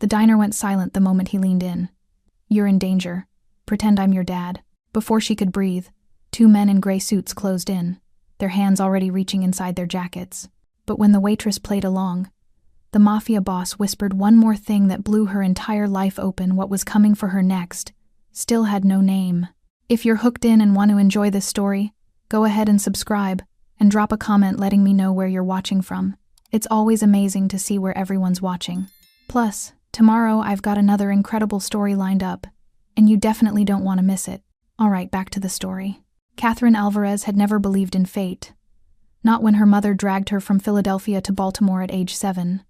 The diner went silent the moment he leaned in. "You're in danger. Pretend I'm your dad." Before she could breathe, two men in gray suits closed in, their hands already reaching inside their jackets. But when the waitress played along, the Mafia Boss whispered one more thing that blew her entire life open. What was coming for her next still had no name. If you're hooked in and want to enjoy this story, go ahead and subscribe, and drop a comment letting me know where you're watching from. It's always amazing to see where everyone's watching. Plus, tomorrow I've got another incredible story lined up, and you definitely don't want to miss it. Alright, back to the story. Catherine Alvarez had never believed in fate. Not when her mother dragged her from Philadelphia to Baltimore at age 7.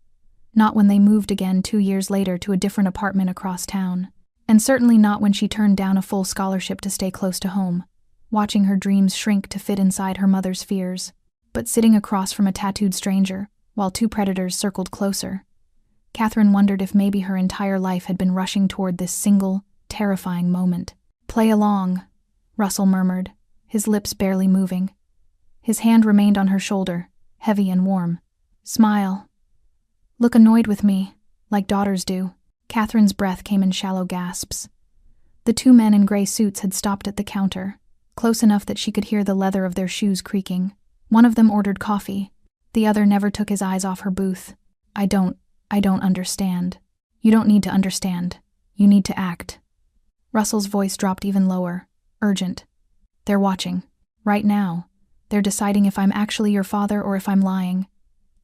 Not when they moved again 2 years later to a different apartment across town. And certainly not when she turned down a full scholarship to stay close to home, watching her dreams shrink to fit inside her mother's fears. But sitting across from a tattooed stranger, while two predators circled closer, Catherine wondered if maybe her entire life had been rushing toward this single, terrifying moment. "Play along," Russell murmured, his lips barely moving. His hand remained on her shoulder, heavy and warm. "Smile. Look annoyed with me, like daughters do." Catherine's breath came in shallow gasps. The two men in gray suits had stopped at the counter, close enough that she could hear the leather of their shoes creaking. One of them ordered coffee. The other never took his eyes off her booth. I don't understand." "You don't need to understand. You need to act." Russell's voice dropped even lower, urgent. "They're watching. Right now. They're deciding if I'm actually your father or if I'm lying.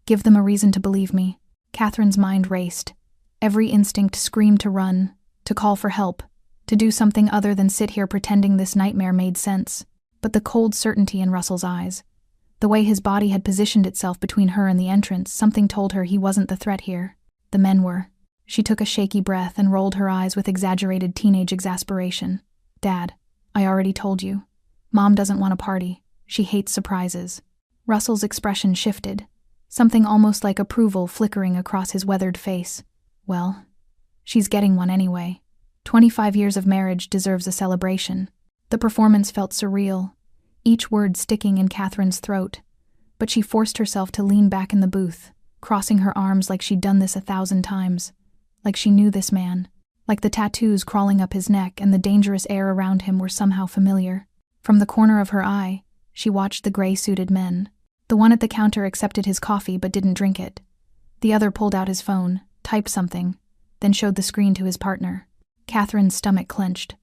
Give them a reason to believe me." Catherine's mind raced. Every instinct screamed to run, to call for help, to do something other than sit here pretending this nightmare made sense. But the cold certainty in Russell's eyes, the way his body had positioned itself between her and the entrance, something told her he wasn't the threat here. The men were. She took a shaky breath and rolled her eyes with exaggerated teenage exasperation. "Dad, I already told you. Mom doesn't want a party. She hates surprises." Russell's expression shifted, something almost like approval flickering across his weathered face. "Well, she's getting one anyway. 25 years of marriage deserves a celebration." The performance felt surreal, each word sticking in Catherine's throat, but she forced herself to lean back in the booth, crossing her arms like she'd done this 1,000 times, like she knew this man, like the tattoos crawling up his neck and the dangerous air around him were somehow familiar. From the corner of her eye, she watched the gray-suited men. The one at the counter accepted his coffee but didn't drink it. The other pulled out his phone, typed something, then showed the screen to his partner. Catherine's stomach clenched.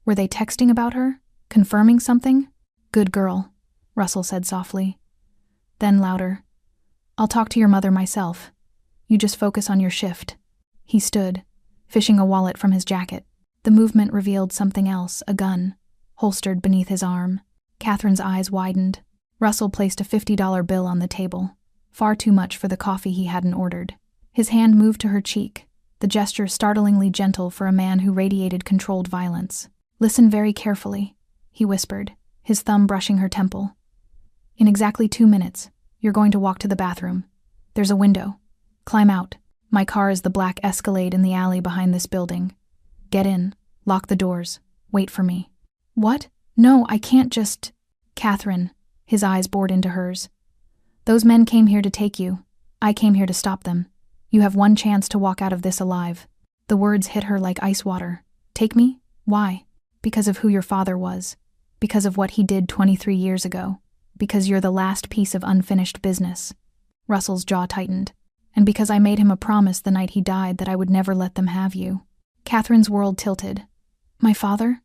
Were they texting about her? Confirming something? "Good girl," Russell said softly. Then louder, "I'll talk to your mother myself. You just focus on your shift." He stood, fishing a wallet from his jacket. The movement revealed something else, a gun, holstered beneath his arm. Catherine's eyes widened. Russell placed a $50 bill on the table, far too much for the coffee he hadn't ordered. His hand moved to her cheek, the gesture startlingly gentle for a man who radiated controlled violence. "Listen very carefully," he whispered, his thumb brushing her temple. "In exactly 2 minutes, you're going to walk to the bathroom. There's a window. Climb out. My car is the black Escalade in the alley behind this building. Get in, lock the doors, wait for me." "What? No, I can't just..." "Catherine," his eyes bored into hers. "Those men came here to take you. I came here to stop them. You have one chance to walk out of this alive." The words hit her like ice water. "Take me? Why?" "Because of who your father was. Because of what he did 23 years ago. Because you're the last piece of unfinished business." Russell's jaw tightened. "And because I made him a promise the night he died that I would never let them have you." Catherine's world tilted. "My father?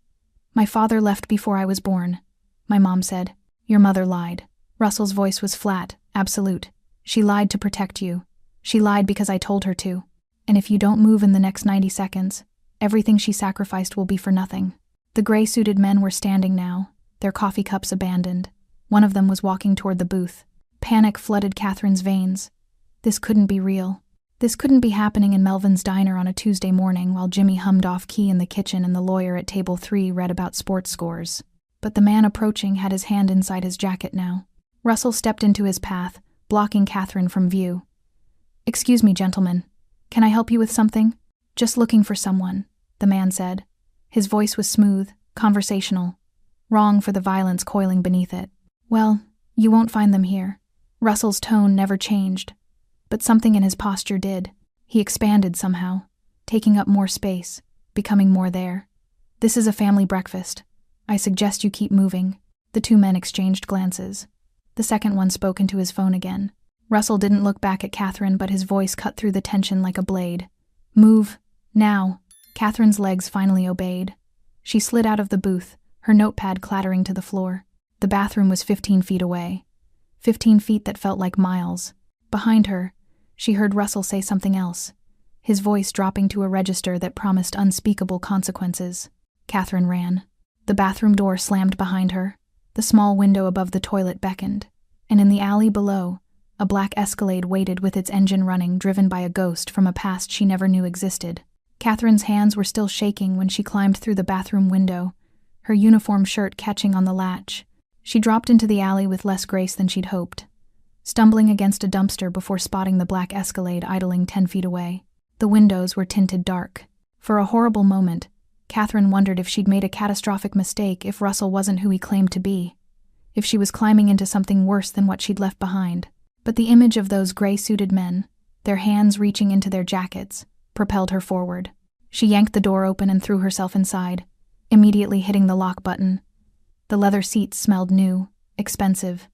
My father left before I was born," my mom said. "Your mother lied." Russell's voice was flat, absolute. "She lied to protect you. She lied because I told her to. And if you don't move in the next 90 seconds, everything she sacrificed will be for nothing." The gray-suited men were standing now, their coffee cups abandoned. One of them was walking toward the booth. Panic flooded Catherine's veins. This couldn't be real. This couldn't be happening in Melvin's diner on a Tuesday morning while Jimmy hummed off key in the kitchen and the lawyer at table 3 read about sports scores. But the man approaching had his hand inside his jacket now. Russell stepped into his path, blocking Catherine from view. "Excuse me, gentlemen. Can I help you with something?" "Just looking for someone," the man said. His voice was smooth, conversational, wrong for the violence coiling beneath it. "Well, you won't find them here." Russell's tone never changed, but something in his posture did. He expanded somehow, taking up more space, becoming more there. "This is a family breakfast. I suggest you keep moving." The two men exchanged glances. The second one spoke into his phone again. Russell didn't look back at Catherine, but his voice cut through the tension like a blade. "Move. Now." Catherine's legs finally obeyed. She slid out of the booth, her notepad clattering to the floor. The bathroom was 15 feet away. 15 feet that felt like miles. Behind her, she heard Russell say something else, his voice dropping to a register that promised unspeakable consequences. Catherine ran. The bathroom door slammed behind her. The small window above the toilet beckoned, and in the alley below, a black Escalade waited with its engine running, driven by a ghost from a past she never knew existed. Catherine's hands were still shaking when she climbed through the bathroom window, her uniform shirt catching on the latch. She dropped into the alley with less grace than she'd hoped, stumbling against a dumpster before spotting the black Escalade idling 10 feet away. The windows were tinted dark. For a horrible moment, Catherine wondered if she'd made a catastrophic mistake, if Russell wasn't who he claimed to be, if she was climbing into something worse than what she'd left behind. But the image of those gray-suited men, their hands reaching into their jackets, propelled her forward. She yanked the door open and threw herself inside, immediately hitting the lock button. The leather seats smelled new, expensive.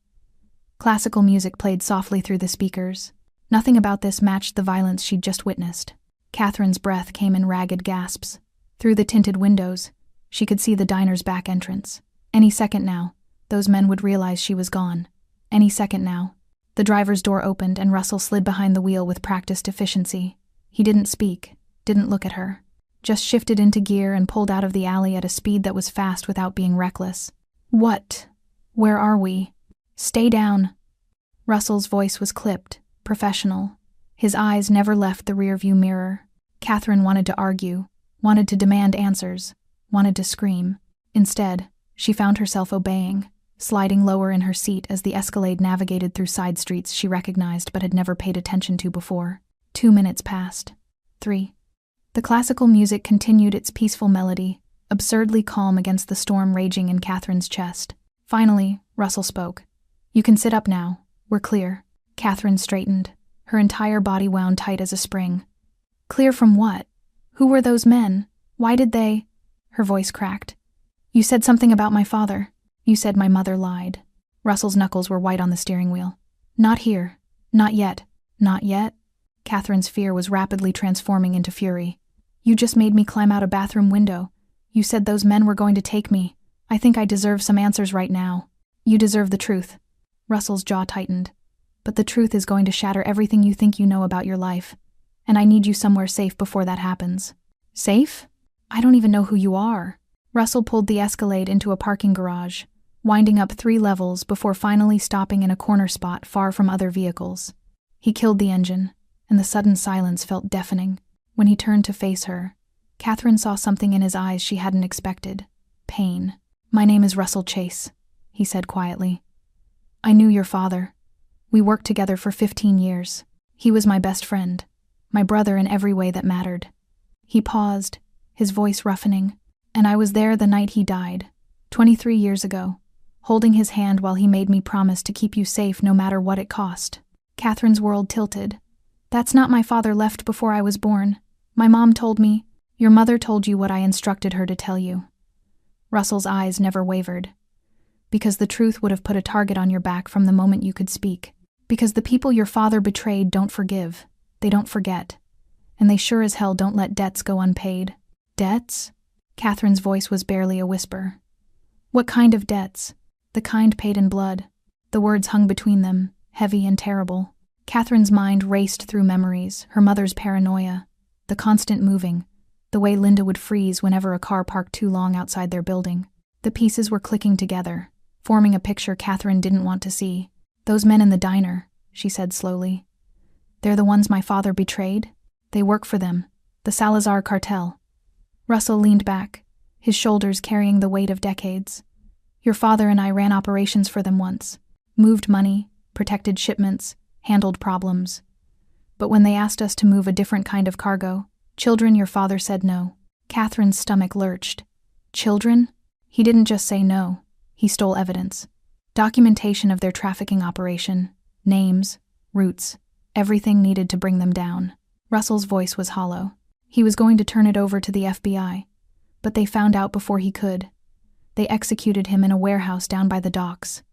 Classical music played softly through the speakers. Nothing about this matched the violence she'd just witnessed. Catherine's breath came in ragged gasps. Through the tinted windows, she could see the diner's back entrance. Any second now, those men would realize she was gone. Any second now. The driver's door opened and Russell slid behind the wheel with practiced efficiency. He didn't speak, didn't look at her. Just shifted into gear and pulled out of the alley at a speed that was fast without being reckless. "What? Where are we?" "Stay down." Russell's voice was clipped, professional. His eyes never left the rearview mirror. Catherine wanted to argue, wanted to demand answers, wanted to scream. Instead, she found herself obeying, sliding lower in her seat as the Escalade navigated through side streets she recognized but had never paid attention to before. 2 minutes passed. 3. The classical music continued its peaceful melody, absurdly calm against the storm raging in Catherine's chest. Finally, Russell spoke. "You can sit up now. We're clear." Catherine straightened, her entire body wound tight as a spring. "Clear from what? Who were those men? Why did they—" Her voice cracked. "You said something about my father. You said my mother lied." Russell's knuckles were white on the steering wheel. "Not here. Not yet." "Not yet?" Catherine's fear was rapidly transforming into fury. "You just made me climb out a bathroom window. You said those men were going to take me. I think I deserve some answers right now." "You deserve the truth." Russell's jaw tightened. "But the truth is going to shatter everything you think you know about your life. And I need you somewhere safe before that happens." "Safe? I don't even know who you are." Russell pulled the Escalade into a parking garage, winding up 3 levels before finally stopping in a corner spot far from other vehicles. He killed the engine, and the sudden silence felt deafening. When he turned to face her, Catherine saw something in his eyes she hadn't expected. Pain. "My name is Russell Chase," he said quietly. "I knew your father. We worked together for 15 years. He was my best friend, my brother in every way that mattered." He paused, his voice roughening. "And I was there the night he died, 23 years ago, holding his hand while he made me promise to keep you safe no matter what it cost." Catherine's world tilted. "That's not my father left before I was born. My mom told me." "Your mother told you what I instructed her to tell you." Russell's eyes never wavered. "Because the truth would have put a target on your back from the moment you could speak. Because the people your father betrayed don't forgive. They don't forget. And they sure as hell don't let debts go unpaid." "Debts?" Catherine's voice was barely a whisper. "What kind of debts?" "The kind paid in blood." The words hung between them, heavy and terrible. Catherine's mind raced through memories, her mother's paranoia, the constant moving, the way Linda would freeze whenever a car parked too long outside their building. The pieces were clicking together, forming a picture Catherine didn't want to see. "Those men in the diner," she said slowly. "They're the ones my father betrayed? They work for them, the Salazar cartel." Russell leaned back, his shoulders carrying the weight of decades. "Your father and I ran operations for them once. Moved money, protected shipments, handled problems. But when they asked us to move a different kind of cargo, children, your father said no." Catherine's stomach lurched. "Children?" "He didn't just say no. He stole evidence. Documentation of their trafficking operation, names, routes, everything needed to bring them down." Russell's voice was hollow. He was going to turn it over to the FBI, but they found out before he could. They executed him in a warehouse down by the docks,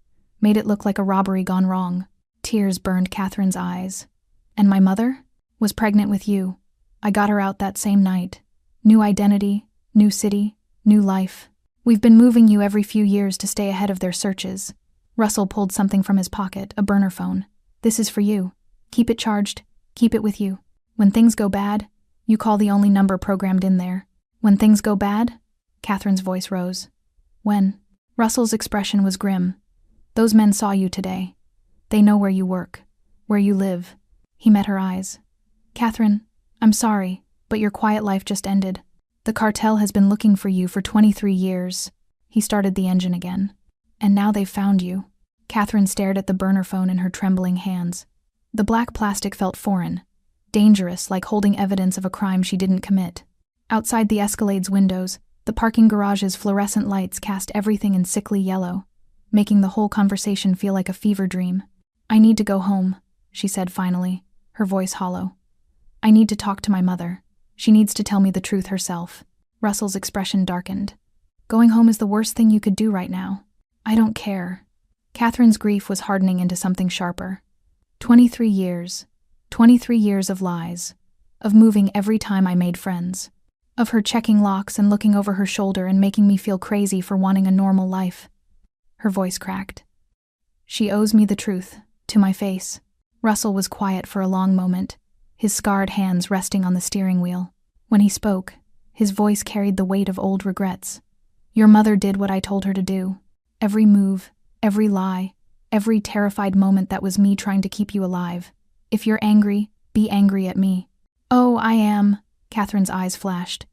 made it look like a robbery gone wrong. Tears burned Catherine's eyes. And my mother? Was pregnant with you. I got her out that same night. New identity, new city, new life. We've been moving you every few years to stay ahead of their searches. Russell pulled something from his pocket, a burner phone. This is for you. Keep it charged. Keep it with you. When things go bad, you call the only number programmed in there. When things go bad? Catherine's voice rose. When? Russell's expression was grim. Those men saw you today. They know where you work, where you live. He met her eyes. Catherine, I'm sorry, but your quiet life just ended. The cartel has been looking for you for 23 years. He started the engine again. And now they've found you. Catherine stared at the burner phone in her trembling hands. The black plastic felt foreign, dangerous, like holding evidence of a crime she didn't commit. Outside the Escalade's windows, the parking garage's fluorescent lights cast everything in sickly yellow, making the whole conversation feel like a fever dream. I need to go home, she said finally, her voice hollow. I need to talk to my mother. She needs to tell me the truth herself. Russell's expression darkened. Going home is the worst thing you could do right now. I don't care. Catherine's grief was hardening into something sharper. 23 years. 23 years of lies. Of moving every time I made friends. Of her checking locks and looking over her shoulder and making me feel crazy for wanting a normal life. Her voice cracked. She owes me the truth, to my face. Russell was quiet for a long moment, his scarred hands resting on the steering wheel. When he spoke, his voice carried the weight of old regrets. Your mother did what I told her to do. Every move, every lie, every terrified moment that was me trying to keep you alive. If you're angry, be angry at me. Oh, I am, Catherine's eyes flashed.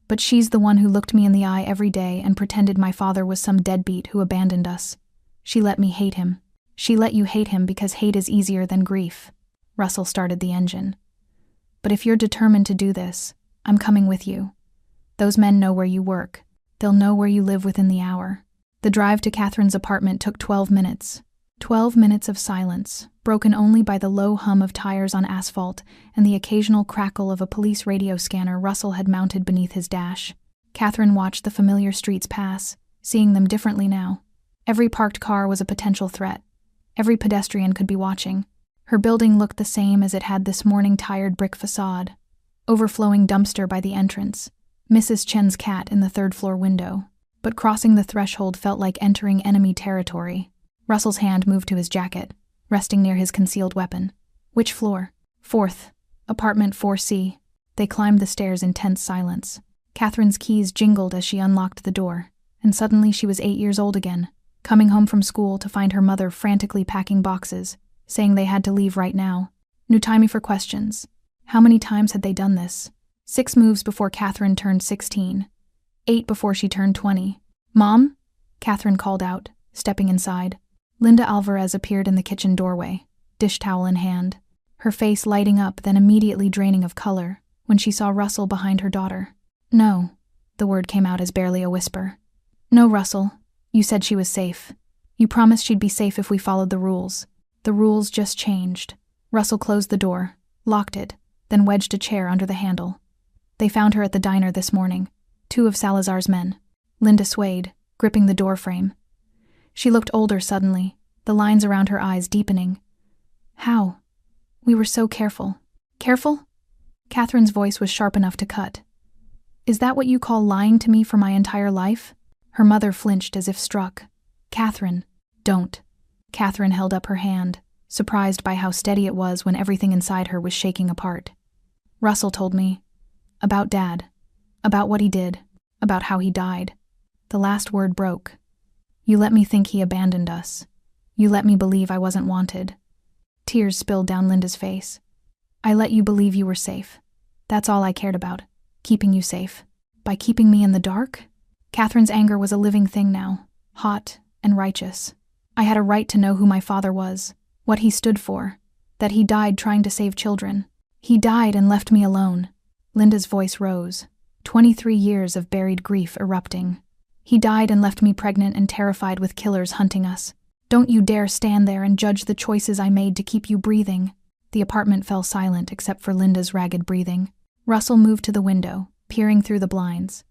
But she's the one who looked me in the eye every day and pretended my father was some deadbeat who abandoned us. She let me hate him. She let you hate him because hate is easier than grief. Russell started the engine. But if you're determined to do this, I'm coming with you. Those men know where you work. They'll know where you live within the hour. The drive to Catherine's apartment took 12 minutes. 12 minutes of silence, broken only by the low hum of tires on asphalt and the occasional crackle of a police radio scanner Russell had mounted beneath his dash. Catherine watched the familiar streets pass, seeing them differently now. Every parked car was a potential threat. Every pedestrian could be watching. Her building looked the same as it had this morning, tired brick facade. Overflowing dumpster by the entrance. Mrs. Chen's cat in the third-floor window. But crossing the threshold felt like entering enemy territory. Russell's hand moved to his jacket, resting near his concealed weapon. Which floor? 4th. Apartment 4C. They climbed the stairs in tense silence. Catherine's keys jingled as she unlocked the door, and suddenly she was 8 years old again, coming home from school to find her mother frantically packing boxes, saying they had to leave right now. No time for questions. How many times had they done this? 6 moves before Catherine turned 16. 8 before she turned 20. Mom? Catherine called out, stepping inside. Linda Alvarez appeared in the kitchen doorway, dish towel in hand, her face lighting up then immediately draining of color when she saw Russell behind her daughter. No, the word came out as barely a whisper. No, Russell, you said she was safe. You promised she'd be safe if we followed the rules. The rules just changed. Russell closed the door, locked it, then wedged a chair under the handle. They found her at the diner this morning, 2 of Salazar's men. Linda swayed, gripping the door frame. She looked older suddenly, the lines around her eyes deepening. How? We were so careful. Careful? Catherine's voice was sharp enough to cut. Is that what you call lying to me for my entire life? Her mother flinched as if struck. Catherine, don't. Catherine held up her hand, surprised by how steady it was when everything inside her was shaking apart. Russell told me. About Dad. About what he did. About how he died. The last word broke. You let me think he abandoned us. You let me believe I wasn't wanted. Tears spilled down Linda's face. I let you believe you were safe. That's all I cared about. Keeping you safe. By keeping me in the dark? Catherine's anger was a living thing now. Hot and righteous. I had a right to know who my father was. What he stood for. That he died trying to save children. He died and left me alone. Linda's voice rose. 23 years of buried grief erupting. He died and left me pregnant and terrified with killers hunting us. Don't you dare stand there and judge the choices I made to keep you breathing. The apartment fell silent except for Linda's ragged breathing. Russell moved to the window, peering through the blinds.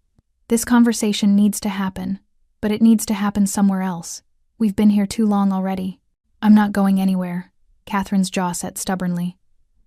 This conversation needs to happen, but it needs to happen somewhere else. We've been here too long already. I'm not going anywhere. Catherine's jaw set stubbornly.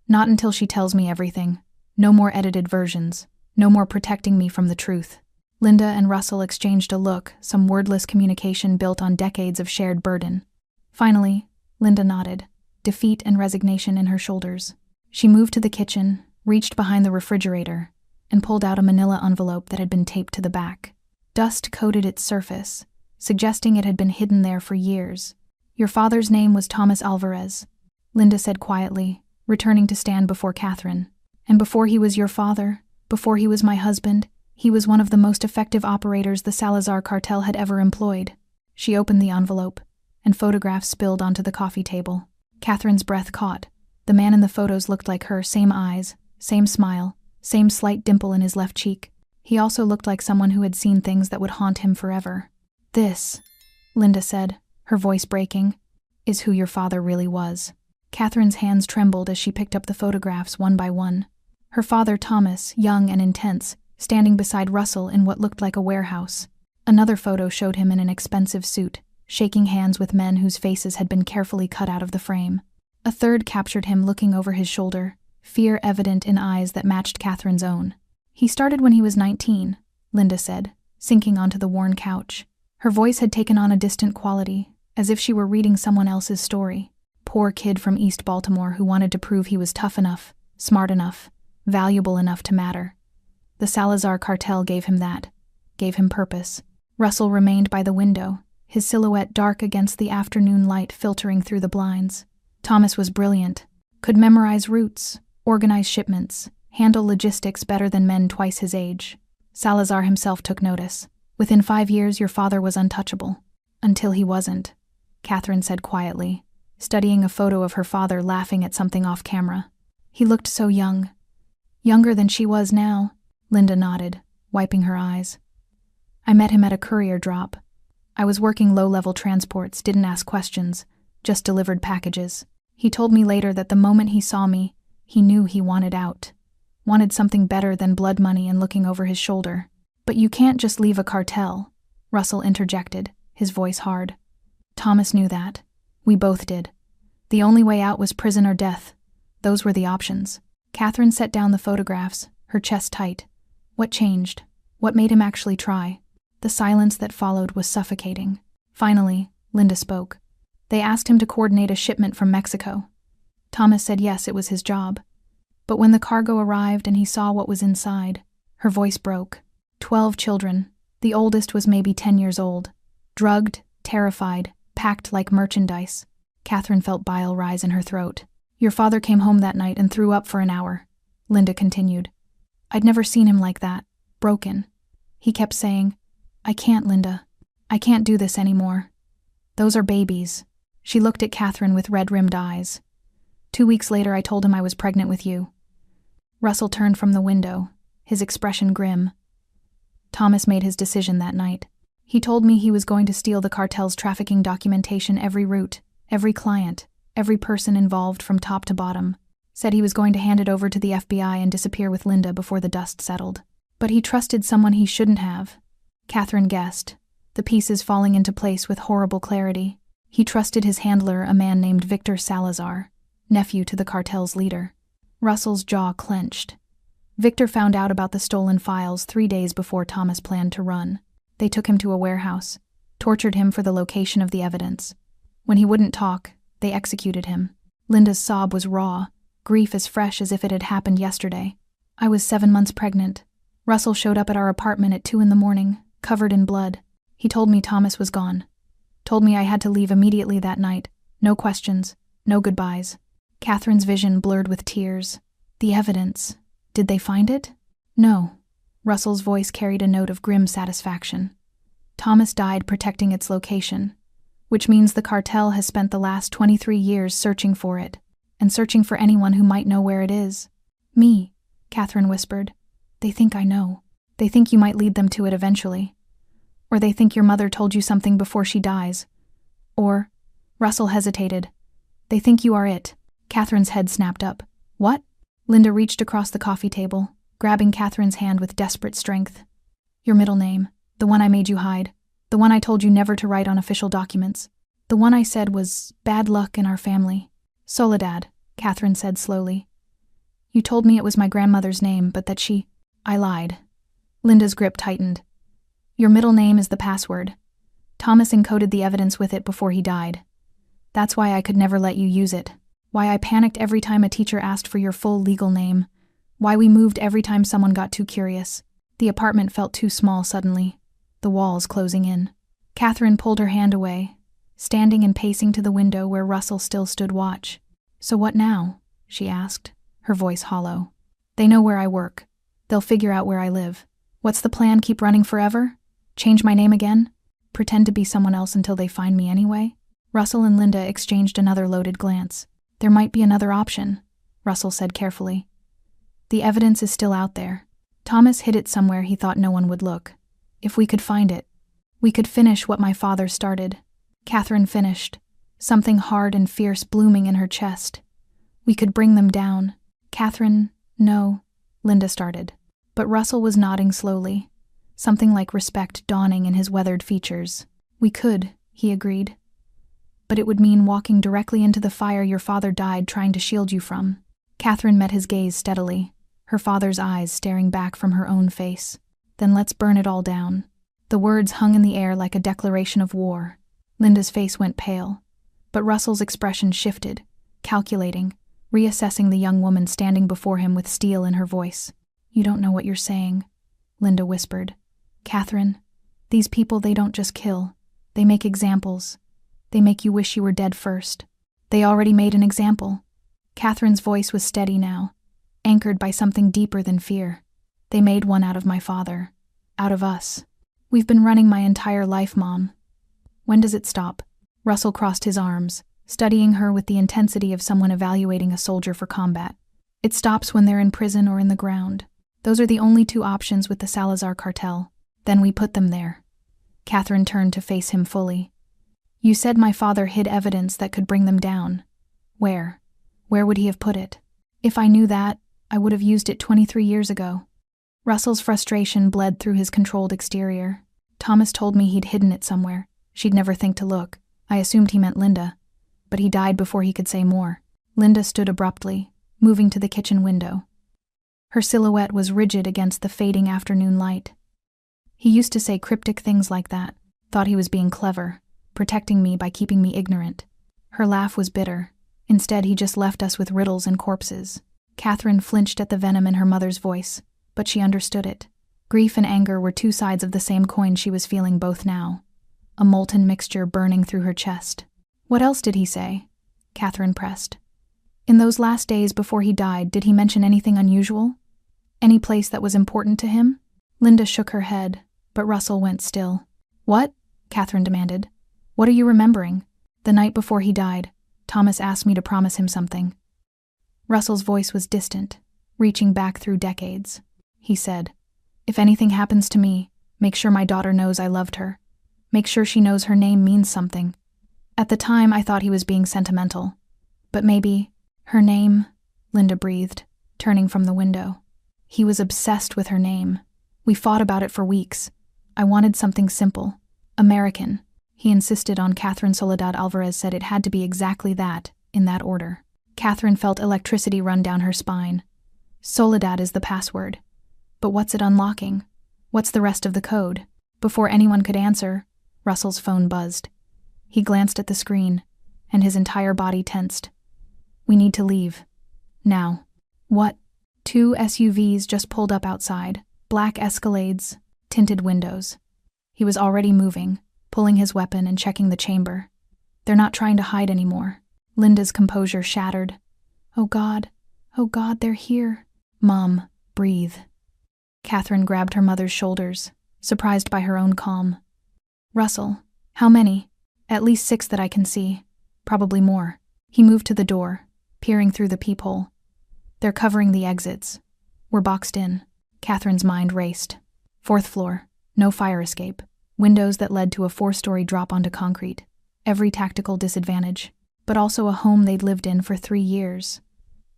Not until she tells me everything. No more edited versions. No more protecting me from the truth. Linda and Russell exchanged a look, some wordless communication built on decades of shared burden. Finally, Linda nodded, defeat and resignation in her shoulders. She moved to the kitchen, reached behind the refrigerator, and pulled out a manila envelope that had been taped to the back. Dust coated its surface, suggesting it had been hidden there for years. Your father's name was Thomas Alvarez, Linda said quietly, returning to stand before Catherine. And before he was your father, before he was my husband, he was one of the most effective operators the Salazar cartel had ever employed. She opened the envelope, and photographs spilled onto the coffee table. Catherine's breath caught. The man in the photos looked like her, same eyes, same smile, same slight dimple in his left cheek. He also looked like someone who had seen things that would haunt him forever. This, Linda said, her voice breaking, is who your father really was. Catherine's hands trembled as she picked up the photographs one by one. Her father, Thomas, young and intense, standing beside Russell in what looked like a warehouse. Another photo showed him in an expensive suit, shaking hands with men whose faces had been carefully cut out of the frame. A third captured him looking over his shoulder, fear evident in eyes that matched Catherine's own. He started when he was 19, Linda said, sinking onto the worn couch. Her voice had taken on a distant quality, as if she were reading someone else's story. Poor kid from East Baltimore who wanted to prove he was tough enough, smart enough, valuable enough to matter. The Salazar cartel gave him that, gave him purpose. Russell remained by the window, his silhouette dark against the afternoon light filtering through the blinds. Thomas was brilliant, could memorize routes, organize shipments, handle logistics better than men twice his age. Salazar himself took notice. Within 5 years, your father was untouchable. Until he wasn't, Catherine said quietly, studying a photo of her father laughing at something off camera. He looked so young. Younger than she was now, Linda nodded, wiping her eyes. I met him at a courier drop. I was working low-level transports, didn't ask questions, just delivered packages. He told me later that the moment he saw me, he knew he wanted out. Wanted something better than blood money and looking over his shoulder. But you can't just leave a cartel, Russell interjected, his voice hard. Thomas knew that. We both did. The only way out was prison or death. Those were the options. Catherine set down the photographs, her chest tight. What changed? What made him actually try? The silence that followed was suffocating. Finally, Linda spoke. They asked him to coordinate a shipment from Mexico. Thomas said yes, it was his job. But when the cargo arrived and he saw what was inside, her voice broke. 12 children. The oldest was maybe 10 years old. Drugged, terrified, packed like merchandise. Catherine felt bile rise in her throat. Your father came home that night and threw up for an hour, Linda continued. I'd never seen him like that, broken. He kept saying, I can't, Linda. I can't do this anymore. Those are babies. She looked at Catherine with red-rimmed eyes. 2 weeks later, I told him I was pregnant with you. Russell turned from the window, his expression grim. Thomas made his decision that night. He told me he was going to steal the cartel's trafficking documentation, every route, every client, every person involved from top to bottom. Said he was going to hand it over to the FBI and disappear with Linda before the dust settled. But he trusted someone he shouldn't have. Catherine guessed, the pieces falling into place with horrible clarity. He trusted his handler, a man named Victor Salazar, nephew to the cartel's leader. Russell's jaw clenched. Victor found out about the stolen files 3 days before Thomas planned to run. They took him to a warehouse, tortured him for the location of the evidence. When he wouldn't talk, they executed him. Linda's sob was raw, grief as fresh as if it had happened yesterday. I was 7 months pregnant. Russell showed up at our apartment at 2 a.m, covered in blood. He told me Thomas was gone. Told me I had to leave immediately that night. No questions, no goodbyes. Catherine's vision blurred with tears. The evidence. Did they find it? No. Russell's voice carried a note of grim satisfaction. Thomas died protecting its location, which means the cartel has spent the last 23 years searching for it, and searching for anyone who might know where it is. Me, Catherine whispered. They think I know. They think you might lead them to it eventually. Or they think your mother told you something before she dies. Or, Russell hesitated. They think you are it. Catherine's head snapped up. What? Linda reached across the coffee table, grabbing Catherine's hand with desperate strength. Your middle name, the one I made you hide, the one I told you never to write on official documents, the one I said was bad luck in our family. Soledad, Catherine said slowly. You told me it was my grandmother's name, but that I lied. Linda's grip tightened. Your middle name is the password. Thomas encoded the evidence with it before he died. That's why I could never let you use it. Why I panicked every time a teacher asked for your full legal name. Why we moved every time someone got too curious. The apartment felt too small suddenly, the walls closing in. Catherine pulled her hand away, standing and pacing to the window where Russell still stood watch. So what now? She asked, her voice hollow. They know where I work. They'll figure out where I live. What's the plan? Keep running forever? Change my name again? Pretend to be someone else until they find me anyway? Russell and Linda exchanged another loaded glance. There might be another option, Russell said carefully. The evidence is still out there. Thomas hid it somewhere he thought no one would look. If we could find it, we could finish what my father started. Catherine finished, something hard and fierce blooming in her chest. We could bring them down. Catherine, no, Linda started. But Russell was nodding slowly, something like respect dawning in his weathered features. We could, he agreed. But it would mean walking directly into the fire your father died trying to shield you from. Catherine met his gaze steadily, her father's eyes staring back from her own face. Then let's burn it all down. The words hung in the air like a declaration of war. Linda's face went pale, but Russell's expression shifted, calculating, reassessing the young woman standing before him with steel in her voice. You don't know what you're saying, Linda whispered. Catherine, these people, they don't just kill. They make examples. They make you wish you were dead first. They already made an example. Catherine's voice was steady now, anchored by something deeper than fear. They made one out of my father. Out of us. We've been running my entire life, Mom. When does it stop? Russell crossed his arms, studying her with the intensity of someone evaluating a soldier for combat. It stops when they're in prison or in the ground. Those are the only two options with the Salazar cartel. Then we put them there. Catherine turned to face him fully. You said my father hid evidence that could bring them down. Where? Where would he have put it? If I knew that, I would have used it 23 years ago. Russell's frustration bled through his controlled exterior. Thomas told me he'd hidden it somewhere. She'd never think to look. I assumed he meant Linda. But he died before he could say more. Linda stood abruptly, moving to the kitchen window. Her silhouette was rigid against the fading afternoon light. He used to say cryptic things like that, thought he was being clever, protecting me by keeping me ignorant. Her laugh was bitter. Instead, he just left us with riddles and corpses. Catherine flinched at the venom in her mother's voice, but she understood it. Grief and anger were two sides of the same coin she was feeling both now, a molten mixture burning through her chest. What else did he say? Catherine pressed. In those last days before he died, did he mention anything unusual? Any place that was important to him? Linda shook her head, but Russell went still. What? Catherine demanded. What are you remembering? The night before he died, Thomas asked me to promise him something. Russell's voice was distant, reaching back through decades. He said, if anything happens to me, make sure my daughter knows I loved her. Make sure she knows her name means something. At the time, I thought he was being sentimental. But maybe, her name, Linda breathed, turning from the window. He was obsessed with her name. We fought about it for weeks. I wanted something simple. American. He insisted on Catherine. Soledad Alvarez said it had to be exactly that, in that order. Catherine felt electricity run down her spine. Soledad is the password. But what's it unlocking? What's the rest of the code? Before anyone could answer, Russell's phone buzzed. He glanced at the screen, and his entire body tensed. We need to leave. Now. What? 2 SUVs just pulled up outside, black Escalades, tinted windows. He was already moving, pulling his weapon and checking the chamber. They're not trying to hide anymore. Linda's composure shattered. Oh God, they're here. Mom, breathe. Catherine grabbed her mother's shoulders, surprised by her own calm. Russell, how many? At least 6 that I can see. Probably more. He moved to the door, peering through the peephole. They're covering the exits. We're boxed in. Catherine's mind raced. 4th floor, no fire escape. Windows that led to a 4-story drop onto concrete. Every tactical disadvantage. But also a home they'd lived in for 3 years.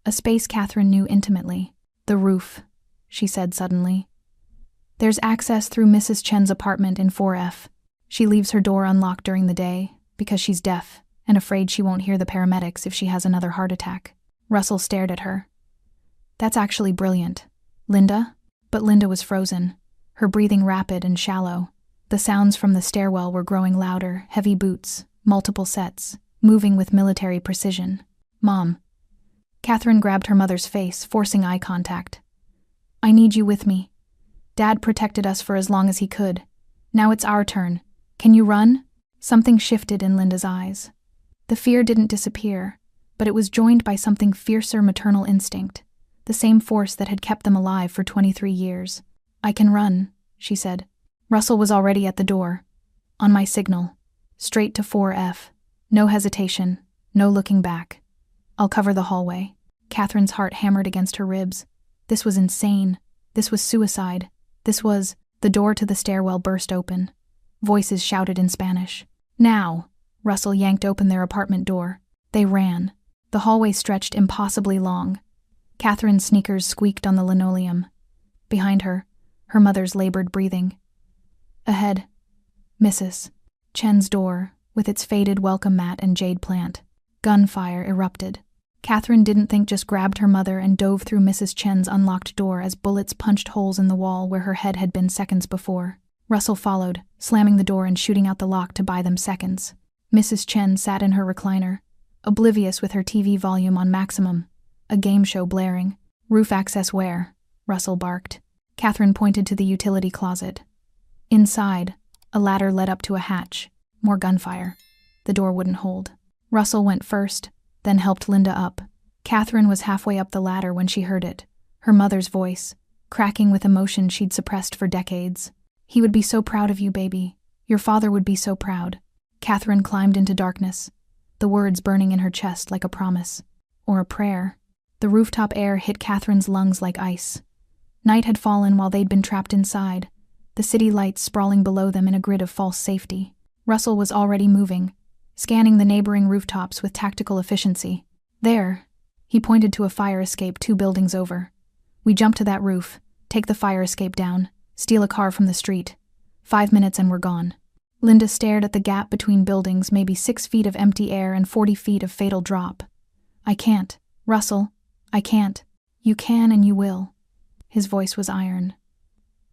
A space Catherine knew intimately. The roof. she said suddenly. There's access through Mrs. Chen's apartment in 4F. She leaves her door unlocked during the day because she's deaf and afraid she won't hear the paramedics if she has another heart attack. Russell stared at her. That's actually brilliant. Linda? But Linda was frozen, her breathing rapid and shallow. The sounds from the stairwell were growing louder, heavy boots, multiple sets, moving with military precision. Mom. Catherine grabbed her mother's face, forcing eye contact. I need you with me. Dad protected us for as long as he could. Now it's our turn. Can you run? Something shifted in Linda's eyes. The fear didn't disappear, but it was joined by something fiercer maternal instinct, the same force that had kept them alive for 23 years. I can run, she said. Russell was already at the door. On my signal. Straight to 4F. No hesitation, no looking back. I'll cover the hallway. Catherine's heart hammered against her ribs. This was insane. This was suicide. This was... The door to the stairwell burst open. Voices shouted in Spanish. Now! Russell yanked open their apartment door. They ran. The hallway stretched impossibly long. Catherine's sneakers squeaked on the linoleum. Behind her, her mother's labored breathing. Ahead, Mrs. Chen's door, with its faded welcome mat and jade plant. Gunfire erupted. Catherine didn't think, just grabbed her mother and dove through Mrs. Chen's unlocked door as bullets punched holes in the wall where her head had been seconds before. Russell followed, slamming the door and shooting out the lock to buy them seconds. Mrs. Chen sat in her recliner, oblivious, with her TV volume on maximum, a game show blaring. Roof access where? Russell barked. Catherine pointed to the utility closet. Inside, a ladder led up to a hatch. More gunfire. The door wouldn't hold. Russell went first, then helped Linda up. Catherine was halfway up the ladder when she heard it, her mother's voice, cracking with emotion she'd suppressed for decades. He would be so proud of you, baby. Your father would be so proud. Catherine climbed into darkness, the words burning in her chest like a promise. Or a prayer. The rooftop air hit Catherine's lungs like ice. Night had fallen while they'd been trapped inside, the city lights sprawling below them in a grid of false safety. Russell was already moving, scanning the neighboring rooftops with tactical efficiency. There, he pointed to a fire escape 2 buildings over. We jump to that roof, take the fire escape down, steal a car from the street. 5 minutes and we're gone. Linda stared at the gap between buildings, maybe 6 feet of empty air and 40 feet of fatal drop. I can't, Russell, I can't. You can and you will. His voice was iron.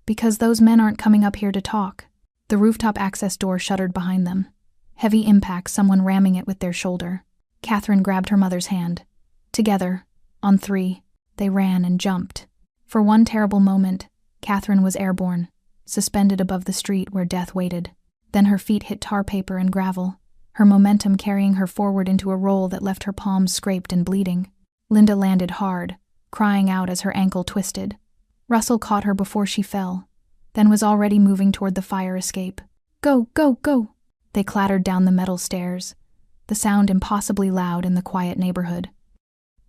Because those men aren't coming up here to talk. The rooftop access door shuttered behind them. Heavy impact, someone ramming it with their shoulder. Catherine grabbed her mother's hand. Together, on 3, they ran and jumped. For one terrible moment, Catherine was airborne, suspended above the street where death waited. Then her feet hit tar paper and gravel, her momentum carrying her forward into a roll that left her palms scraped and bleeding. Linda landed hard, crying out as her ankle twisted. Russell caught her before she fell, then was already moving toward the fire escape. Go, go, go! They clattered down the metal stairs, the sound impossibly loud in the quiet neighborhood.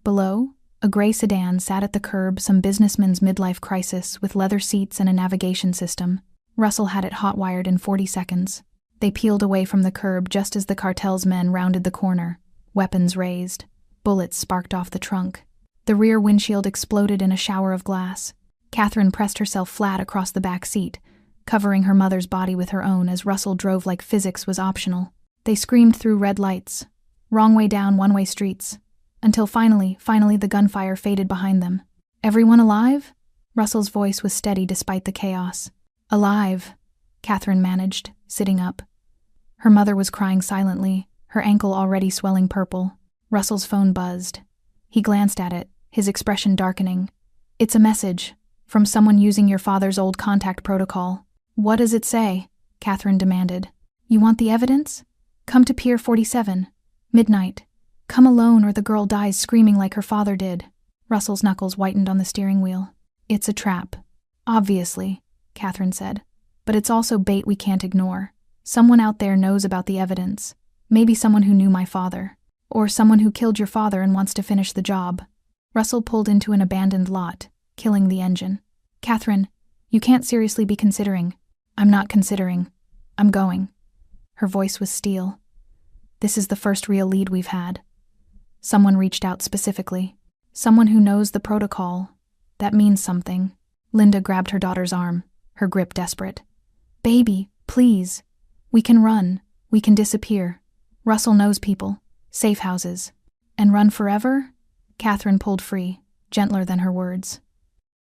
Below, a gray sedan sat at the curb, some businessman's midlife crisis with leather seats and a navigation system. Russell had it hot-wired in 40 seconds. They peeled away from the curb just as the cartel's men rounded the corner, weapons raised. Bullets sparked off the trunk. The rear windshield exploded in a shower of glass. Catherine pressed herself flat across the back seat, covering her mother's body with her own as Russell drove like physics was optional. They screamed through red lights, wrong way down one-way streets, until finally the gunfire faded behind them. Everyone alive? Russell's voice was steady despite the chaos. Alive, Catherine managed, sitting up. Her mother was crying silently, her ankle already swelling purple. Russell's phone buzzed. He glanced at it, his expression darkening. It's a message, from someone using your father's old contact protocol. What does it say? Catherine demanded. You want the evidence? Come to Pier 47. Midnight. Come alone or the girl dies screaming like her father did. Russell's knuckles whitened on the steering wheel. It's a trap. Obviously, Catherine said. But it's also bait we can't ignore. Someone out there knows about the evidence. Maybe someone who knew my father. Or someone who killed your father and wants to finish the job. Russell pulled into an abandoned lot, killing the engine. Catherine, you can't seriously be considering. I'm not considering. I'm going. Her voice was steel. This is the first real lead we've had. Someone reached out specifically. Someone who knows the protocol. That means something. Linda grabbed her daughter's arm, her grip desperate. Baby, please. We can run. We can disappear. Russell knows people, safe houses. And run forever? Catherine pulled free, gentler than her words.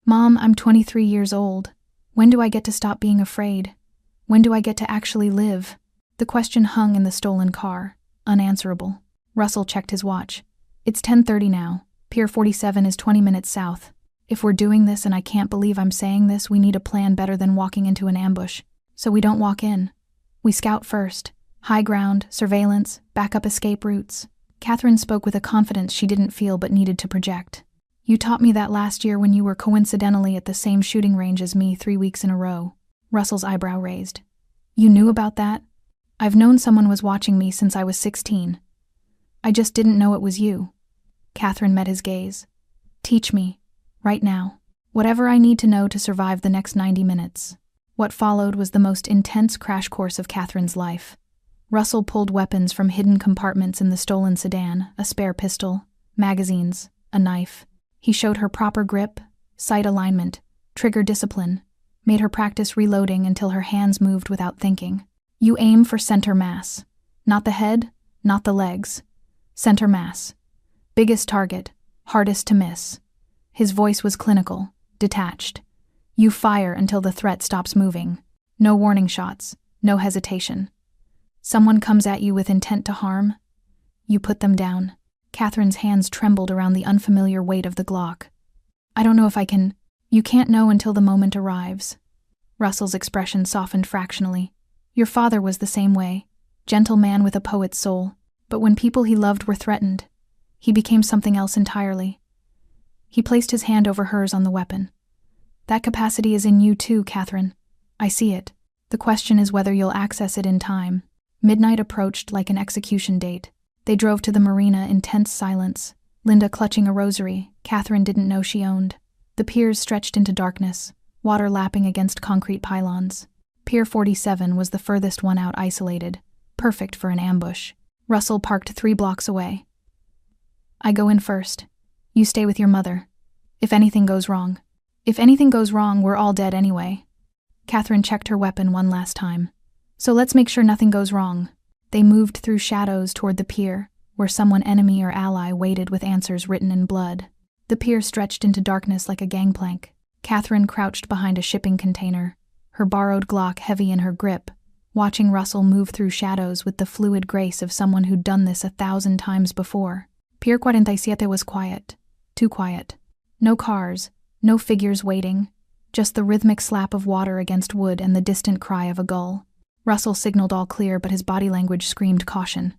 Mom, I'm 23 years old. When do I get to stop being afraid? When do I get to actually live? The question hung in the stolen car, unanswerable. Russell checked his watch. It's 10:30 now. Pier 47 is 20 minutes south. If we're doing this, and I can't believe I'm saying this, we need a plan better than walking into an ambush. So we don't walk in. We scout first. High ground, surveillance, backup escape routes. Catherine spoke with a confidence she didn't feel but needed to project. You taught me that last year when you were coincidentally at the same shooting range as me 3 weeks in a row. Russell's eyebrow raised. You knew about that? I've known someone was watching me since I was 16. I just didn't know it was you. Catherine met his gaze. Teach me, right now, whatever I need to know to survive the next 90 minutes. What followed was the most intense crash course of Catherine's life. Russell pulled weapons from hidden compartments in the stolen sedan, a spare pistol, magazines, a knife. He showed her proper grip, sight alignment, trigger discipline, made her practice reloading until her hands moved without thinking. You aim for center mass. Not the head, not the legs. Center mass. Biggest target, hardest to miss. His voice was clinical, detached. You fire until the threat stops moving. No warning shots, no hesitation. Someone comes at you with intent to harm. You put them down. Catherine's hands trembled around the unfamiliar weight of the Glock. I don't know if I can. You can't know until the moment arrives. Russell's expression softened fractionally. Your father was the same way. Gentle man with a poet's soul. But when people he loved were threatened, he became something else entirely. He placed his hand over hers on the weapon. That capacity is in you too, Catherine. I see it. The question is whether you'll access it in time. Midnight approached like an execution date. They drove to the marina in tense silence, Linda clutching a rosary Catherine didn't know she owned. The piers stretched into darkness, water lapping against concrete pylons. Pier 47 was the furthest one out, isolated, perfect for an ambush. Russell parked 3 blocks away. I go in first. You stay with your mother. If anything goes wrong. If anything goes wrong, we're all dead anyway. Catherine checked her weapon one last time. So let's make sure nothing goes wrong. They moved through shadows toward the pier, where someone enemy or ally waited with answers written in blood. The pier stretched into darkness like a gangplank. Catherine crouched behind a shipping container, her borrowed Glock heavy in her grip, watching Russell move through shadows with the fluid grace of someone who'd done this 1,000 times before. Pier 47 was quiet. Too quiet. No cars, no figures waiting, just the rhythmic slap of water against wood and the distant cry of a gull. Russell signaled all clear, but his body language screamed caution.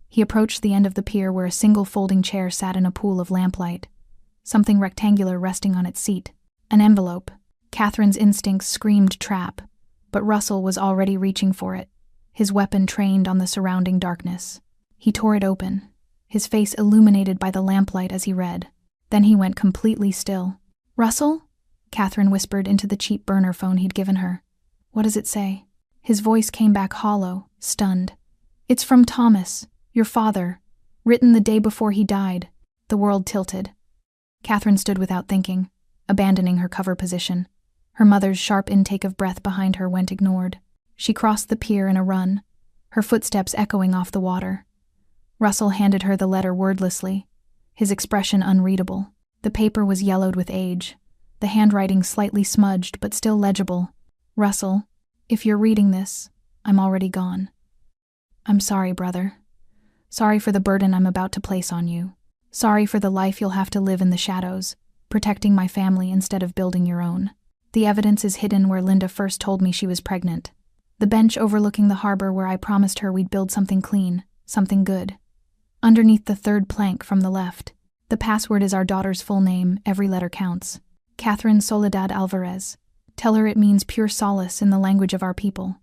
He approached the end of the pier where a single folding chair sat in a pool of lamplight, something rectangular resting on its seat. An envelope. Catherine's instincts screamed trap, but Russell was already reaching for it, his weapon trained on the surrounding darkness. He tore it open, his face illuminated by the lamplight as he read. Then he went completely still. Russell? Catherine whispered into the cheap burner phone he'd given her. What does it say? His voice came back hollow, stunned. It's from Thomas, your father, written the day before he died. The world tilted. Catherine stood without thinking, abandoning her cover position. Her mother's sharp intake of breath behind her went ignored. She crossed the pier in a run, her footsteps echoing off the water. Russell handed her the letter wordlessly, his expression unreadable. The paper was yellowed with age, the handwriting slightly smudged but still legible. Russell, if you're reading this, I'm already gone. I'm sorry, brother. Sorry for the burden I'm about to place on you. Sorry for the life you'll have to live in the shadows, protecting my family instead of building your own. The evidence is hidden where Linda first told me she was pregnant. The bench overlooking the harbor where I promised her we'd build something clean, something good. Underneath the 3rd plank from the left. The password is our daughter's full name, every letter counts. Catherine Soledad Alvarez. Tell her it means pure solace in the language of our people.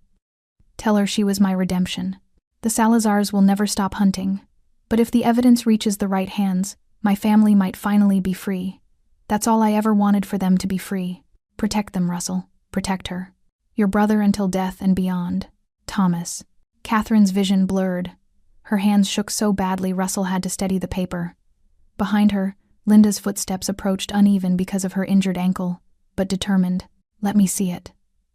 Tell her she was my redemption. The Salazars will never stop hunting, but if the evidence reaches the right hands, my family might finally be free. That's all I ever wanted, for them to be free. Protect them, Russell. Protect her. Your brother until death and beyond. Thomas. Catherine's vision blurred. Her hands shook so badly Russell had to steady the paper. Behind her, Linda's footsteps approached uneven because of her injured ankle, but determined. "Let me see it,"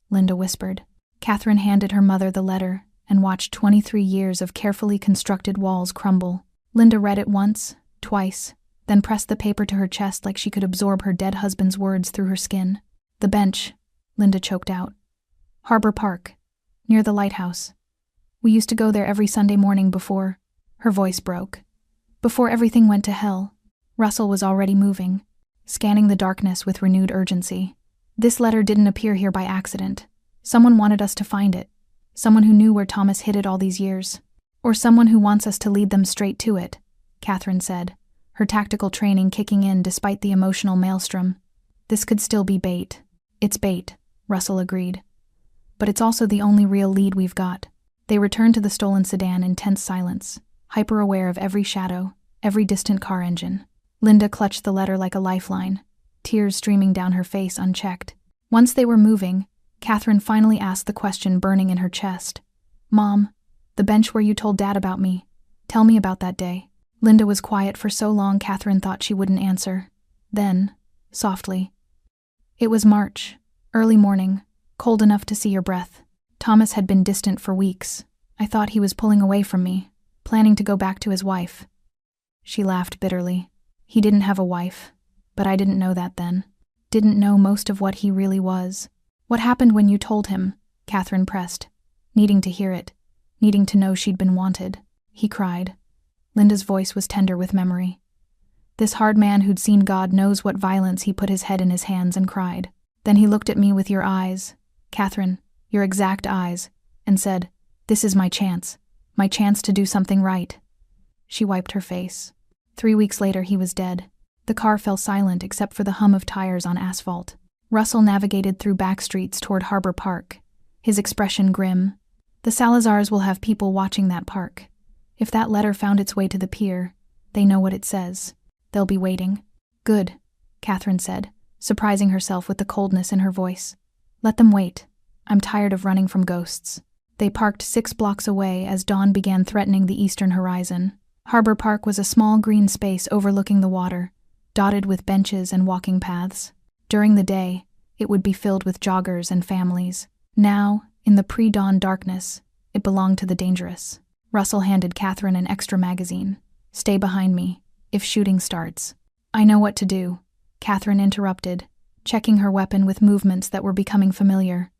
Linda whispered. Catherine handed her mother the letter and watched 23 years of carefully constructed walls crumble. Linda read it once, twice, then pressed the paper to her chest like she could absorb her dead husband's words through her skin. "The bench," Linda choked out. "Harbor Park, near the lighthouse. We used to go there every Sunday morning before—" Her voice broke. "Before everything went to hell." Russell was already moving, scanning the darkness with renewed urgency. "This letter didn't appear here by accident. Someone wanted us to find it. Someone who knew where Thomas hid it all these years. Or someone who wants us to lead them straight to it," Catherine said, her tactical training kicking in despite the emotional maelstrom. "This could still be bait." "It's bait," Russell agreed. "But it's also the only real lead we've got." They returned to the stolen sedan in tense silence, hyper-aware of every shadow, every distant car engine. Linda clutched the letter like a lifeline, tears streaming down her face unchecked. Once they were moving, Catherine finally asked the question burning in her chest. "Mom, the bench where you told Dad about me. Tell me about that day." Linda was quiet for so long Catherine thought she wouldn't answer. Then, softly, "It was March, early morning, cold enough to see your breath. Thomas had been distant for weeks. I thought he was pulling away from me, planning to go back to his wife." She laughed bitterly. "He didn't have a wife, but I didn't know that then. Didn't know most of what he really was." "What happened when you told him?" Catherine pressed, needing to hear it, needing to know she'd been wanted. "He cried." Linda's voice was tender with memory. "This hard man who'd seen God knows what violence, he put his head in his hands and cried. Then he looked at me with your eyes, Catherine, your exact eyes, and said, 'This is my chance to do something right.'" She wiped her face. 3 weeks later he was dead. The car fell silent except for the hum of tires on asphalt. Russell navigated through back streets toward Harbor Park, his expression grim. "The Salazars will have people watching that park. If that letter found its way to the pier, they know what it says. They'll be waiting." "Good," Catherine said, surprising herself with the coldness in her voice. "Let them wait. I'm tired of running from ghosts." They parked 6 blocks away as dawn began threatening the eastern horizon. Harbor Park was a small green space overlooking the water, dotted with benches and walking paths. During the day, it would be filled with joggers and families. Now, in the pre-dawn darkness, it belonged to the dangerous. Russell handed Catherine an extra magazine. "Stay behind me, if shooting starts." "I know what to do," Catherine interrupted, checking her weapon with movements that were becoming familiar.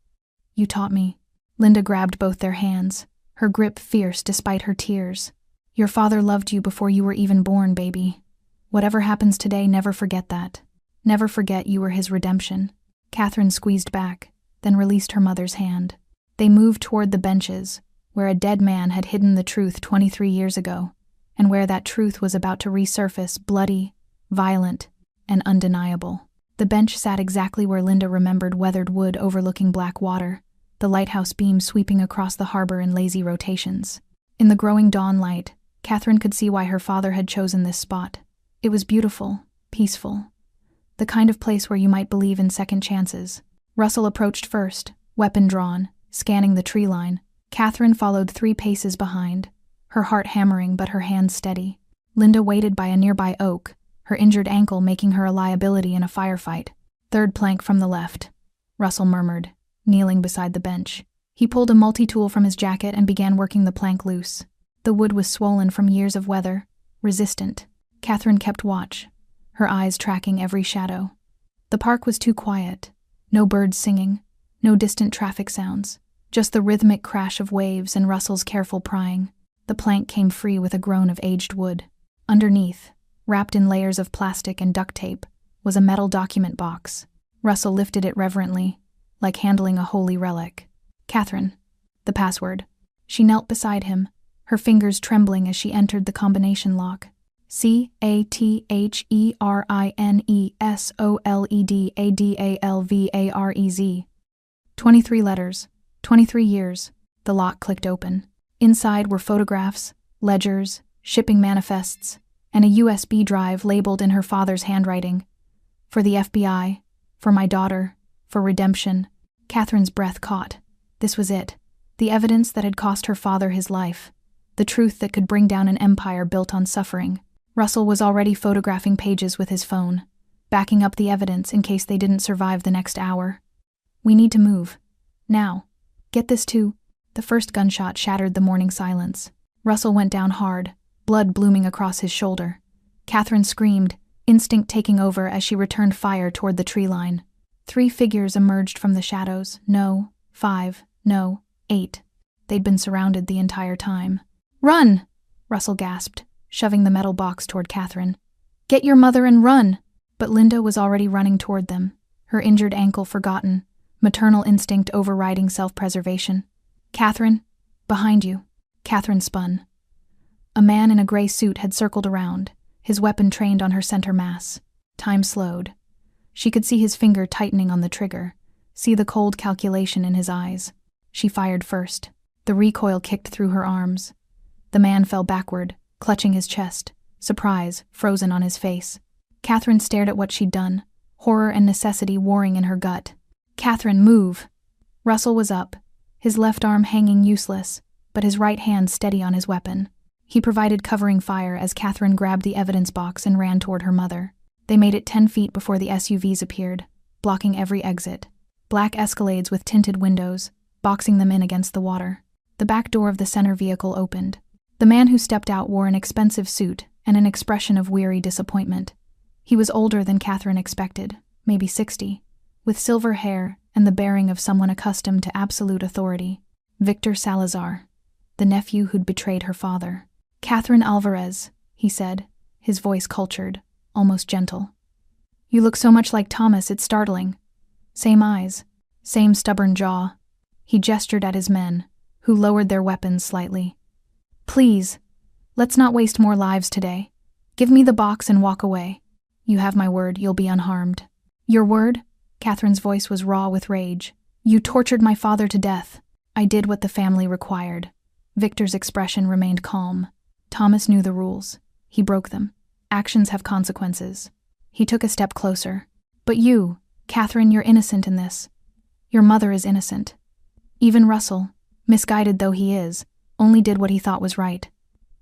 "You taught me." Linda grabbed both their hands, her grip fierce despite her tears. "Your father loved you before you were even born, baby. Whatever happens today, never forget that. Never forget you were his redemption." Catherine squeezed back, then released her mother's hand. They moved toward the benches, where a dead man had hidden the truth 23 years ago, and where that truth was about to resurface, bloody, violent, and undeniable. The bench sat exactly where Linda remembered, weathered wood overlooking black water, the lighthouse beam sweeping across the harbor in lazy rotations. In the growing dawn light, Catherine could see why her father had chosen this spot. It was beautiful, peaceful, the kind of place where you might believe in second chances. Russell approached first, weapon drawn, scanning the tree line. Catherine followed 3 paces behind, her heart hammering but her hands steady. Linda waited by a nearby oak, her injured ankle making her a liability in a firefight. "Third plank from the left," Russell murmured, kneeling beside the bench. He pulled a multi-tool from his jacket and began working the plank loose. The wood was swollen from years of weather, resistant. Catherine kept watch, her eyes tracking every shadow. The park was too quiet. No birds singing, no distant traffic sounds, just the rhythmic crash of waves and Russell's careful prying. The plank came free with a groan of aged wood. Underneath, wrapped in layers of plastic and duct tape, was a metal document box. Russell lifted it reverently, like handling a holy relic. "Catherine." The password. She knelt beside him, her fingers trembling as she entered the combination lock. CATHERNESOLEDADALVAREZ. 23 letters, 23 years. The lock clicked open. Inside were photographs, ledgers, shipping manifests, and a USB drive labeled in her father's handwriting. "For the FBI, for my daughter, for redemption." Catherine's breath caught. This was it. The evidence that had cost her father his life. The truth that could bring down an empire built on suffering. Russell was already photographing pages with his phone. backing up the evidence in case they didn't survive the next hour. "We need to move. Now. Get this too." The first gunshot shattered the morning silence. Russell went down hard, blood blooming across his shoulder. Catherine screamed, instinct taking over as she returned fire toward the tree line. 3 figures emerged from the shadows. No, 5, no, 8. They'd been surrounded the entire time. "Run!" Russell gasped, shoving the metal box toward Catherine. "Get your mother and run!" But Linda was already running toward them, her injured ankle forgotten, maternal instinct overriding self-preservation. "Catherine, behind you." Catherine spun. A man in a gray suit had circled around, his weapon trained on her center mass. Time slowed. She could see his finger tightening on the trigger, see the cold calculation in his eyes. She fired first. The recoil kicked through her arms. The man fell backward, clutching his chest, surprise frozen on his face. Catherine stared at what she'd done, horror and necessity warring in her gut. "Catherine, move!" Russell was up, his left arm hanging useless, but his right hand steady on his weapon. He provided covering fire as Catherine grabbed the evidence box and ran toward her mother. They made it 10 feet before the SUVs appeared, blocking every exit. Black Escalades with tinted windows, boxing them in against the water. The back door of the center vehicle opened. The man who stepped out wore an expensive suit and an expression of weary disappointment. He was older than Catherine expected, maybe 60, with silver hair and the bearing of someone accustomed to absolute authority. Victor Salazar, the nephew who'd betrayed her father. "Catherine Alvarez," he said, his voice cultured, almost gentle. "You look so much like Thomas, it's startling. Same eyes, same stubborn jaw." He gestured at his men, who lowered their weapons slightly. "Please, let's not waste more lives today. Give me the box and walk away. You have my word, you'll be unharmed." "Your word?" Catherine's voice was raw with rage. "You tortured my father to death." "I did what the family required." Victor's expression remained calm. Thomas knew the rules. He broke them. Actions have consequences. He took a step closer. "But you, Catherine, you're innocent in this. Your mother is innocent. Even Russell, misguided though he is, only did what he thought was right.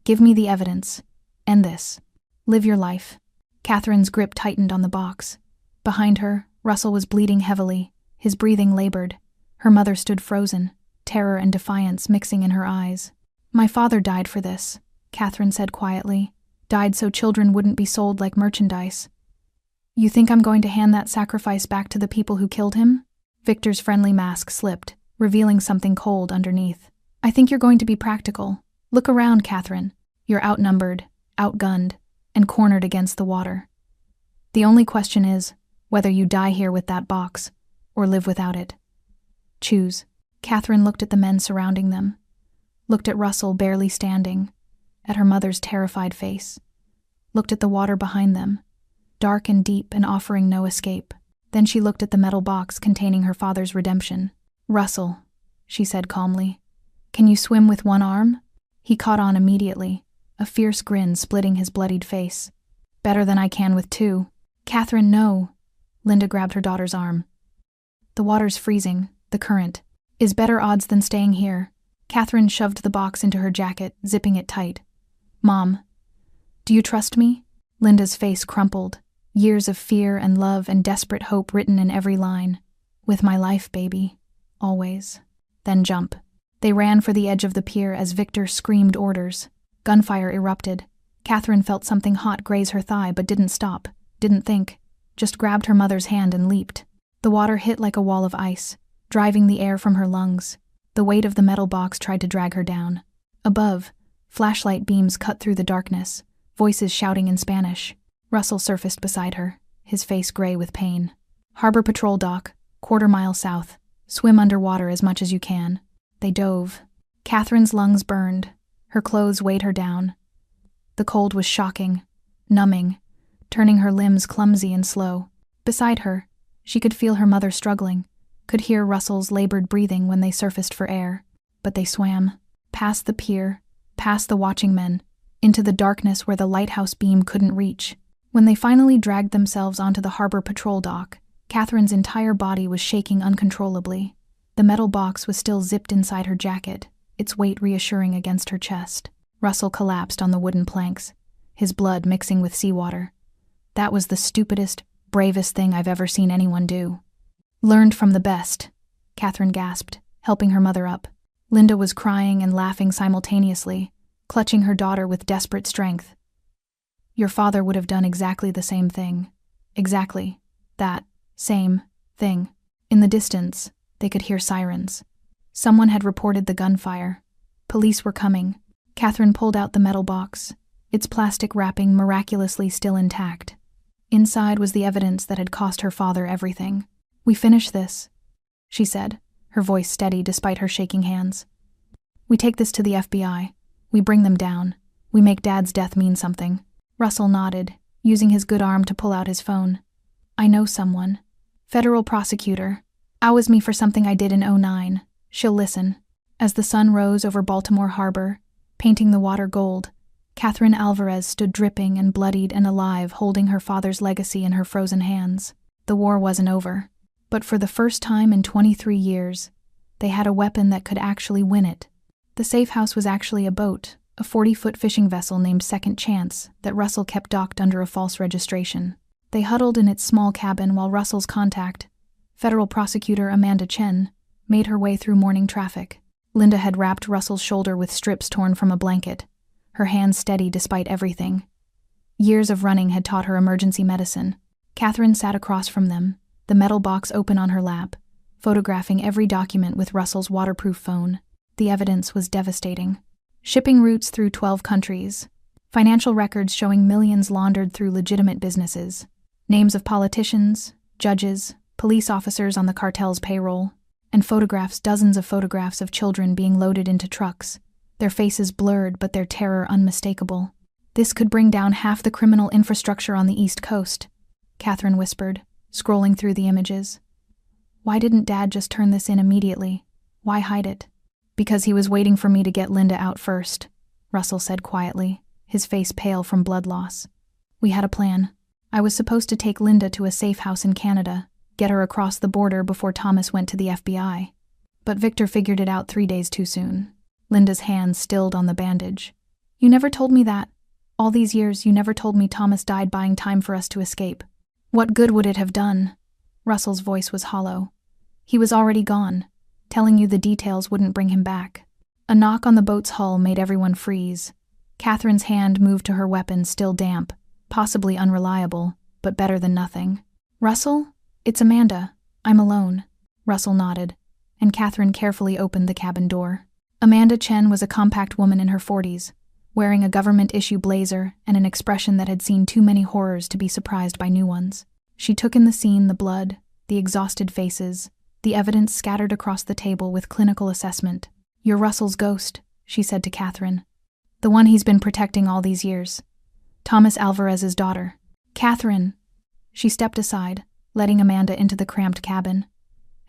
Give me the evidence. End this. Live your life." Catherine's grip tightened on the box. Behind her, Russell was bleeding heavily, his breathing labored. Her mother stood frozen, terror and defiance mixing in her eyes. "My father died for this," Catherine said quietly. "Died so children wouldn't be sold like merchandise." "You think I'm going to hand that sacrifice back to the people who killed him?" Victor's friendly mask slipped, revealing something cold underneath. "I think you're going to be practical. Look around, Catherine. You're outnumbered, outgunned, and cornered against the water. The only question is whether you die here with that box or live without it. Choose." Catherine looked at the men surrounding them, looked at Russell barely standing, at her mother's terrified face, looked at the water behind them, dark and deep and offering no escape. Then she looked at the metal box containing her father's redemption. "Russell," she said calmly, "can you swim with one arm?" He caught on immediately, a fierce grin splitting his bloodied face. "Better than I can with 2. "Catherine, no." Linda grabbed her daughter's arm. "The water's freezing, the current. Is better odds than staying here." Catherine shoved the box into her jacket, zipping it tight. "Mom, do you trust me?" Linda's face crumpled, years of fear and love and desperate hope written in every line. "With my life, baby. Always." "Then jump." They ran for the edge of the pier as Victor screamed orders. Gunfire erupted. Catherine felt something hot graze her thigh but didn't stop, didn't think, just grabbed her mother's hand and leaped. The water hit like a wall of ice, driving the air from her lungs. The weight of the metal box tried to drag her down. Above, flashlight beams cut through the darkness, voices shouting in Spanish. Russell surfaced beside her, his face gray with pain. "Harbor Patrol dock, quarter-mile south. Swim underwater as much as you can." They dove. Catherine's lungs burned. Her clothes weighed her down. The cold was shocking, numbing, turning her limbs clumsy and slow. Beside her, she could feel her mother struggling, could hear Russell's labored breathing when they surfaced for air. But they swam, past the pier, past the watching men, into the darkness where the lighthouse beam couldn't reach. When they finally dragged themselves onto the Harbor Patrol dock, Catherine's entire body was shaking uncontrollably. The metal box was still zipped inside her jacket, its weight reassuring against her chest. Russell collapsed on the wooden planks, his blood mixing with seawater. That was the stupidest, Bravest thing I've ever seen anyone do. Learned from the best, Catherine gasped, helping her mother up. Linda was crying and laughing simultaneously, clutching her daughter with desperate strength. Your father would have done exactly the same thing. Exactly. That same thing. In the distance, they could hear sirens. Someone had reported the gunfire. Police were coming. Catherine pulled out the metal box, its plastic wrapping miraculously still intact. Inside was the evidence that had cost her father everything. We finish this, she said, her voice steady despite her shaking hands. We take this to the FBI. We bring them down. We make Dad's death mean something. Russell nodded, using his good arm to pull out his phone. I know someone. Federal prosecutor. Ours me for something I did in '09. She'll listen. As the sun rose over Baltimore Harbor, painting the water gold, Catherine Alvarez stood dripping and bloodied and alive, holding her father's legacy in her frozen hands. The war wasn't over. But for the first time in 23 years, they had a weapon that could actually win it. The safe house was actually a boat, a 40-foot fishing vessel named Second Chance that Russell kept docked under a false registration. They huddled in its small cabin while Russell's contact, federal prosecutor Amanda Chen, made her way through morning traffic. Linda had wrapped Russell's shoulder with strips torn from a blanket, her hands steady despite everything. Years of running had taught her emergency medicine. Catherine sat across from them, the metal box open on her lap, photographing every document with Russell's waterproof phone. The evidence was devastating. Shipping routes through 12 countries, financial records showing millions laundered through legitimate businesses, names of politicians, judges, police officers on the cartel's payroll, and dozens of photographs of children being loaded into trucks, their faces blurred but their terror unmistakable. This could bring down half the criminal infrastructure on the East Coast, Catherine whispered, scrolling through the images. Why didn't Dad just turn this in immediately? Why hide it? Because he was waiting for me to get Linda out first, Russell said quietly, his face pale from blood loss. We had a plan. I was supposed to take Linda to a safe house in Canada, get her across the border before Thomas went to the FBI. But Victor figured it out 3 days too soon. Linda's hands stilled on the bandage. You never told me that. All these years, you never told me Thomas died buying time for us to escape. What good would it have done? Russell's voice was hollow. He was already gone. Telling you the details wouldn't bring him back. A knock on the boat's hull made everyone freeze. Catherine's hand moved to her weapon, still damp, possibly unreliable, but better than nothing. Russell? It's Amanda. I'm alone. Russell nodded, and Catherine carefully opened the cabin door. Amanda Chen was a compact woman in her 40s, wearing a government-issue blazer and an expression that had seen too many horrors to be surprised by new ones. She took in the scene, the blood, the exhausted faces, the evidence scattered across the table with clinical assessment. You're Russell's ghost, she said to Catherine. The one he's been protecting all these years. Thomas Alvarez's daughter. Catherine. She stepped aside, letting Amanda into the cramped cabin.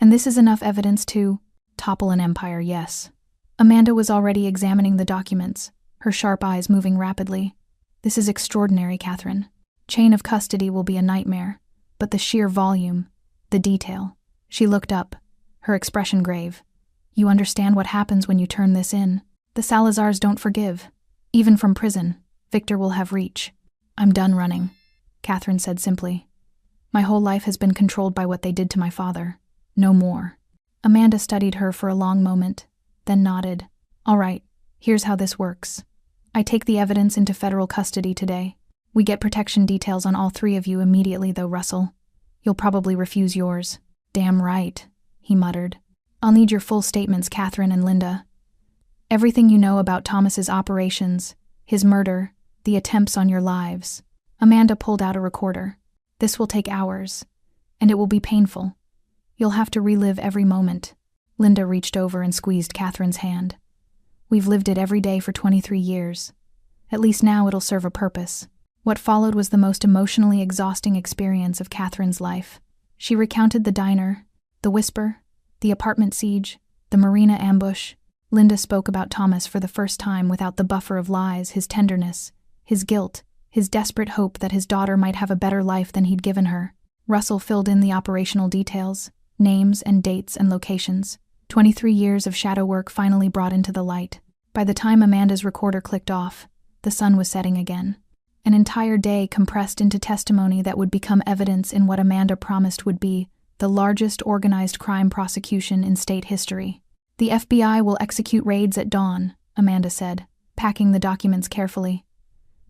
And this is enough evidence to topple an empire, yes. Amanda was already examining the documents, her sharp eyes moving rapidly. This is extraordinary, Catherine. Chain of custody will be a nightmare, but the sheer volume, the detail. She looked up, her expression grave. You understand what happens when you turn this in. The Salazars don't forgive. Even from prison, Victor will have reach. I'm done running, Catherine said simply. My whole life has been controlled by what they did to my father. No more. Amanda studied her for a long moment, then nodded. All right, here's how this works. I take the evidence into federal custody today. We get protection details on all 3 of you immediately, though, Russell. You'll probably refuse yours. Damn right, he muttered. I'll need your full statements, Catherine and Linda. Everything you know about Thomas's operations, his murder, the attempts on your lives. Amanda pulled out a recorder. This will take hours, and it will be painful. You'll have to relive every moment. Linda reached over and squeezed Catherine's hand. We've lived it every day for 23 years. At least now it'll serve a purpose. What followed was the most emotionally exhausting experience of Catherine's life. She recounted the diner, the whisper, the apartment siege, the marina ambush. Linda spoke about Thomas for the first time without the buffer of lies, his tenderness, his guilt, his desperate hope that his daughter might have a better life than he'd given her. Russell filled in the operational details, names and dates and locations. 23 years of shadow work finally brought into the light. By the time Amanda's recorder clicked off, the sun was setting again. An entire day compressed into testimony that would become evidence in what Amanda promised would be the largest organized crime prosecution in state history. "The FBI will execute raids at dawn," Amanda said, packing the documents carefully.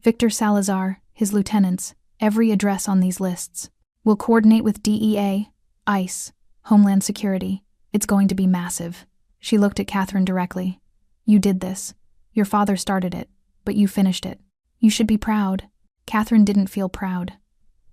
"Victor Salazar, his lieutenants, every address on these lists. We'll coordinate with DEA, ICE, Homeland Security. It's going to be massive." She looked at Catherine directly. "You did this. Your father started it, but you finished it. You should be proud." Catherine didn't feel proud.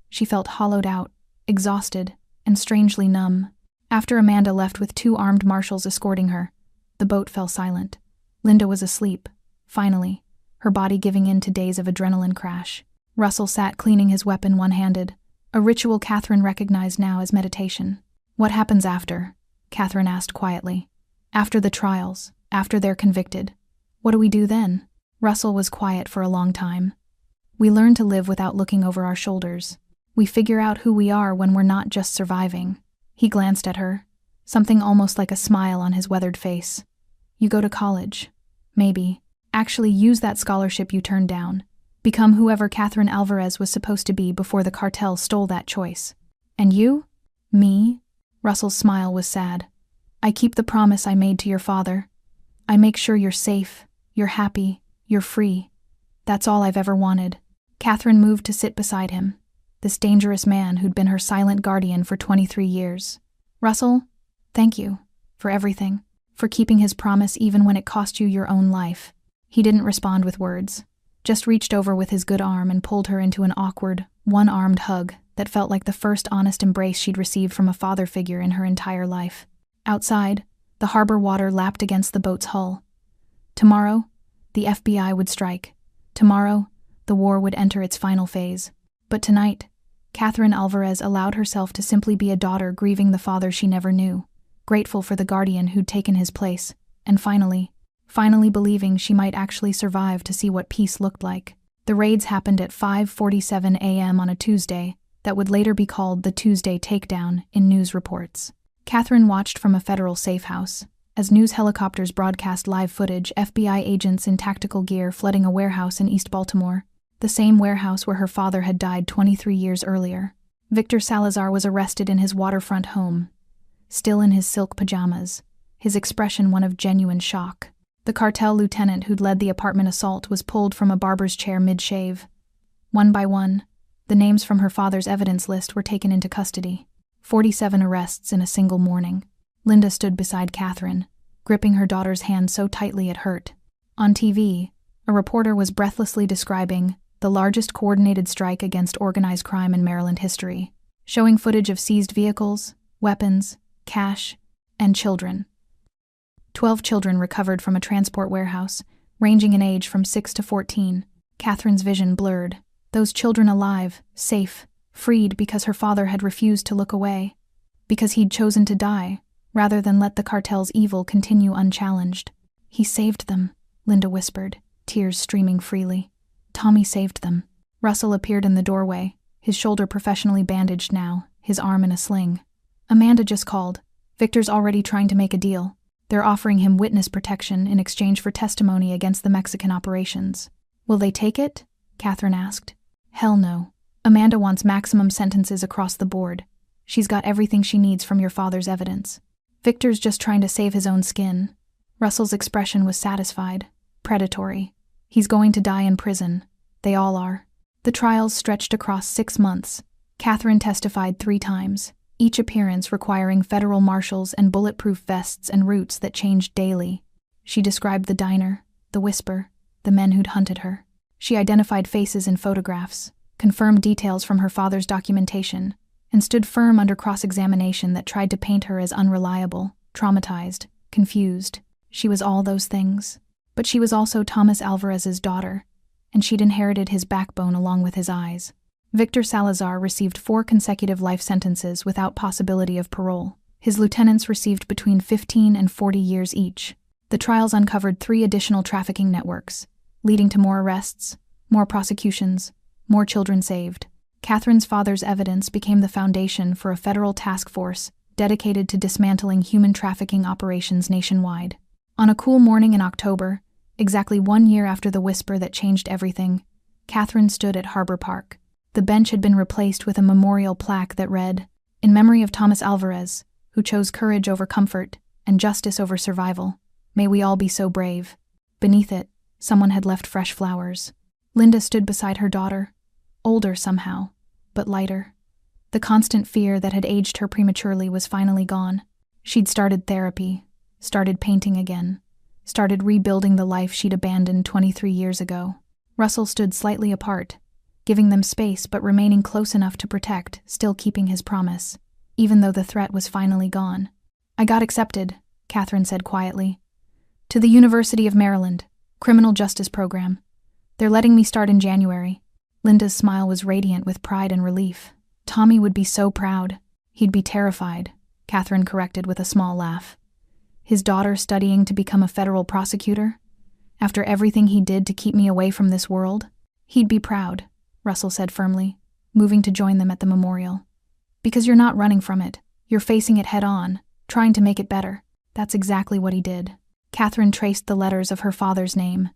She felt hollowed out, exhausted, and strangely numb. After Amanda left with 2 armed marshals escorting her, the boat fell silent. Linda was asleep, finally, her body giving in to days of adrenaline crash. Russell sat cleaning his weapon one-handed, a ritual Catherine recognized now as meditation. "What happens after?" Catherine asked quietly. "After the trials, after they're convicted. What do we do then?" Russell was quiet for a long time. "We learn to live without looking over our shoulders. We figure out who we are when we're not just surviving." He glanced at her, something almost like a smile on his weathered face. "You go to college. Maybe. Actually use that scholarship you turned down. Become whoever Catherine Alvarez was supposed to be before the cartel stole that choice. And you?" "Me?" Russell's smile was sad. "I keep the promise I made to your father. I make sure you're safe, you're happy, you're free. That's all I've ever wanted." Catherine moved to sit beside him, this dangerous man who'd been her silent guardian for 23 years. "Russell, thank you for everything, for keeping his promise even when it cost you your own life." He didn't respond with words, just reached over with his good arm and pulled her into an awkward, one-armed hug that felt like the first honest embrace she'd received from a father figure in her entire life. Outside, the harbor water lapped against the boat's hull. Tomorrow, the FBI would strike. Tomorrow, the war would enter its final phase. But tonight, Catherine Alvarez allowed herself to simply be a daughter grieving the father she never knew, grateful for the guardian who'd taken his place, and finally believing she might actually survive to see what peace looked like. The raids happened at 5:47 a.m. on a Tuesday that would later be called the Tuesday Takedown in news reports. Catherine watched from a federal safe house. As news helicopters broadcast live footage, FBI agents in tactical gear flooding a warehouse in East Baltimore, the same warehouse where her father had died 23 years earlier. Victor Salazar was arrested in his waterfront home, still in his silk pajamas, his expression one of genuine shock. The cartel lieutenant who'd led the apartment assault was pulled from a barber's chair mid-shave. One by one, the names from her father's evidence list were taken into custody. 47 arrests in a single morning. Linda stood beside Catherine, gripping her daughter's hand so tightly it hurt. On TV, a reporter was breathlessly describing the largest coordinated strike against organized crime in Maryland history, showing footage of seized vehicles, weapons, cash, and children. 12 children recovered from a transport warehouse, ranging in age from 6 to 14. Catherine's vision blurred. Those children alive, safe, freed because her father had refused to look away, because he'd chosen to die, rather than let the cartel's evil continue unchallenged. "He saved them," Linda whispered, tears streaming freely. "Tommy saved them." Russell appeared in the doorway, his shoulder professionally bandaged now, his arm in a sling. "Amanda just called. Victor's already trying to make a deal. They're offering him witness protection in exchange for testimony against the Mexican operations." "Will they take it?" Catherine asked. "Hell no. Amanda wants maximum sentences across the board. She's got everything she needs from your father's evidence. Victor's just trying to save his own skin." Russell's expression was satisfied, predatory. "He's going to die in prison. They all are." The trials stretched across 6 months. Catherine testified 3 times, each appearance requiring federal marshals and bulletproof vests and routes that changed daily. She described the diner, the whisper, the men who'd hunted her. She identified faces in photographs, confirmed details from her father's documentation, and stood firm under cross-examination that tried to paint her as unreliable, traumatized, confused. She was all those things. But she was also Thomas Alvarez's daughter, and she'd inherited his backbone along with his eyes. Victor Salazar received 4 consecutive life sentences without possibility of parole. His lieutenants received between 15 and 40 years each. The trials uncovered 3 additional trafficking networks, leading to more arrests, more prosecutions, more children saved. Catherine's father's evidence became the foundation for a federal task force dedicated to dismantling human trafficking operations nationwide. On a cool morning in October, exactly 1 year after the whisper that changed everything, Catherine stood at Harbor Park. The bench had been replaced with a memorial plaque that read, "In memory of Thomas Alvarez, who chose courage over comfort and justice over survival. May we all be so brave." Beneath it, someone had left fresh flowers. Linda stood beside her daughter, older somehow, but lighter. The constant fear that had aged her prematurely was finally gone. She'd started therapy, started painting again, started rebuilding the life she'd abandoned 23 years ago. Russell stood slightly apart, giving them space but remaining close enough to protect, still keeping his promise, even though the threat was finally gone. "I got accepted," Catherine said quietly, "to the University of Maryland, criminal justice program. They're letting me start in January." Linda's smile was radiant with pride and relief. Tommy would be so proud. He'd be terrified, Catherine corrected with a small laugh. His daughter studying to become a federal prosecutor? After everything he did to keep me away from this world? He'd be proud, Russell said firmly, moving to join them at the memorial. "Because you're not running from it. You're facing it head on, trying to make it better." That's exactly what he did. Catherine traced the letters of her father's name.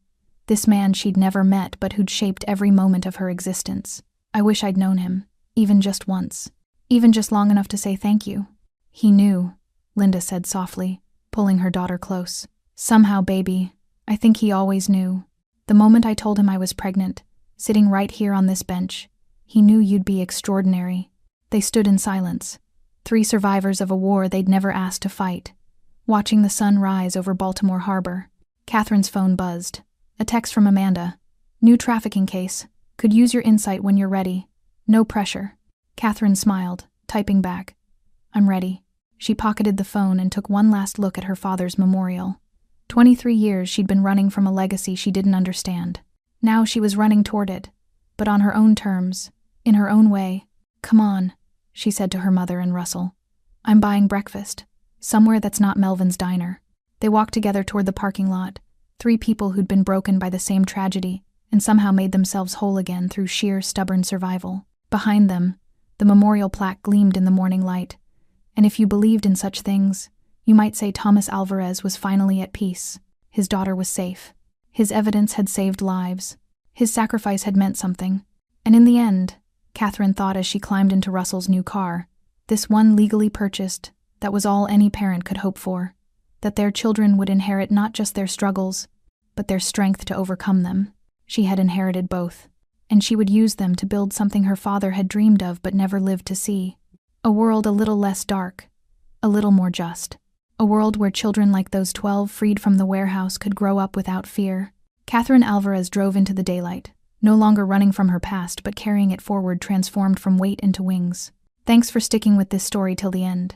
This man she'd never met but who'd shaped every moment of her existence. "I wish I'd known him, even just once. Even just long enough to say thank you." "He knew," Linda said softly, pulling her daughter close. "Somehow, baby, I think he always knew. The moment I told him I was pregnant, sitting right here on this bench, he knew you'd be extraordinary." They stood in silence, 3 survivors of a war they'd never asked to fight, watching the sun rise over Baltimore Harbor. Catherine's phone buzzed. A text from Amanda. "New trafficking case. Could use your insight when you're ready. No pressure." Catherine smiled, typing back, "I'm ready." She pocketed the phone and took one last look at her father's memorial. 23 years she'd been running from a legacy she didn't understand. Now she was running toward it, but on her own terms, in her own way. "Come on," she said to her mother and Russell. "I'm buying breakfast. Somewhere that's not Melvin's diner." They walked together toward the parking lot, 3 people who'd been broken by the same tragedy and somehow made themselves whole again through sheer stubborn survival. Behind them, the memorial plaque gleamed in the morning light, and if you believed in such things, you might say Thomas Alvarez was finally at peace. His daughter was safe. His evidence had saved lives. His sacrifice had meant something. And in the end, Catherine thought as she climbed into Russell's new car, this one legally purchased, that was all any parent could hope for, that their children would inherit not just their struggles, but their strength to overcome them. She had inherited both, and she would use them to build something her father had dreamed of but never lived to see. A world a little less dark, a little more just. A world where children like those 12 freed from the warehouse could grow up without fear. Catherine Alvarez drove into the daylight, no longer running from her past but carrying it forward, transformed from weight into wings. Thanks for sticking with this story till the end.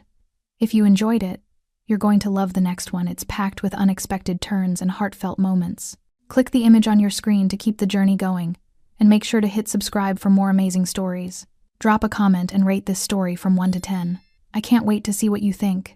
If you enjoyed it, you're going to love the next one. It's packed with unexpected turns and heartfelt moments. Click the image on your screen to keep the journey going, and make sure to hit subscribe for more amazing stories. Drop a comment and rate this story from 1 to 10. I can't wait to see what you think.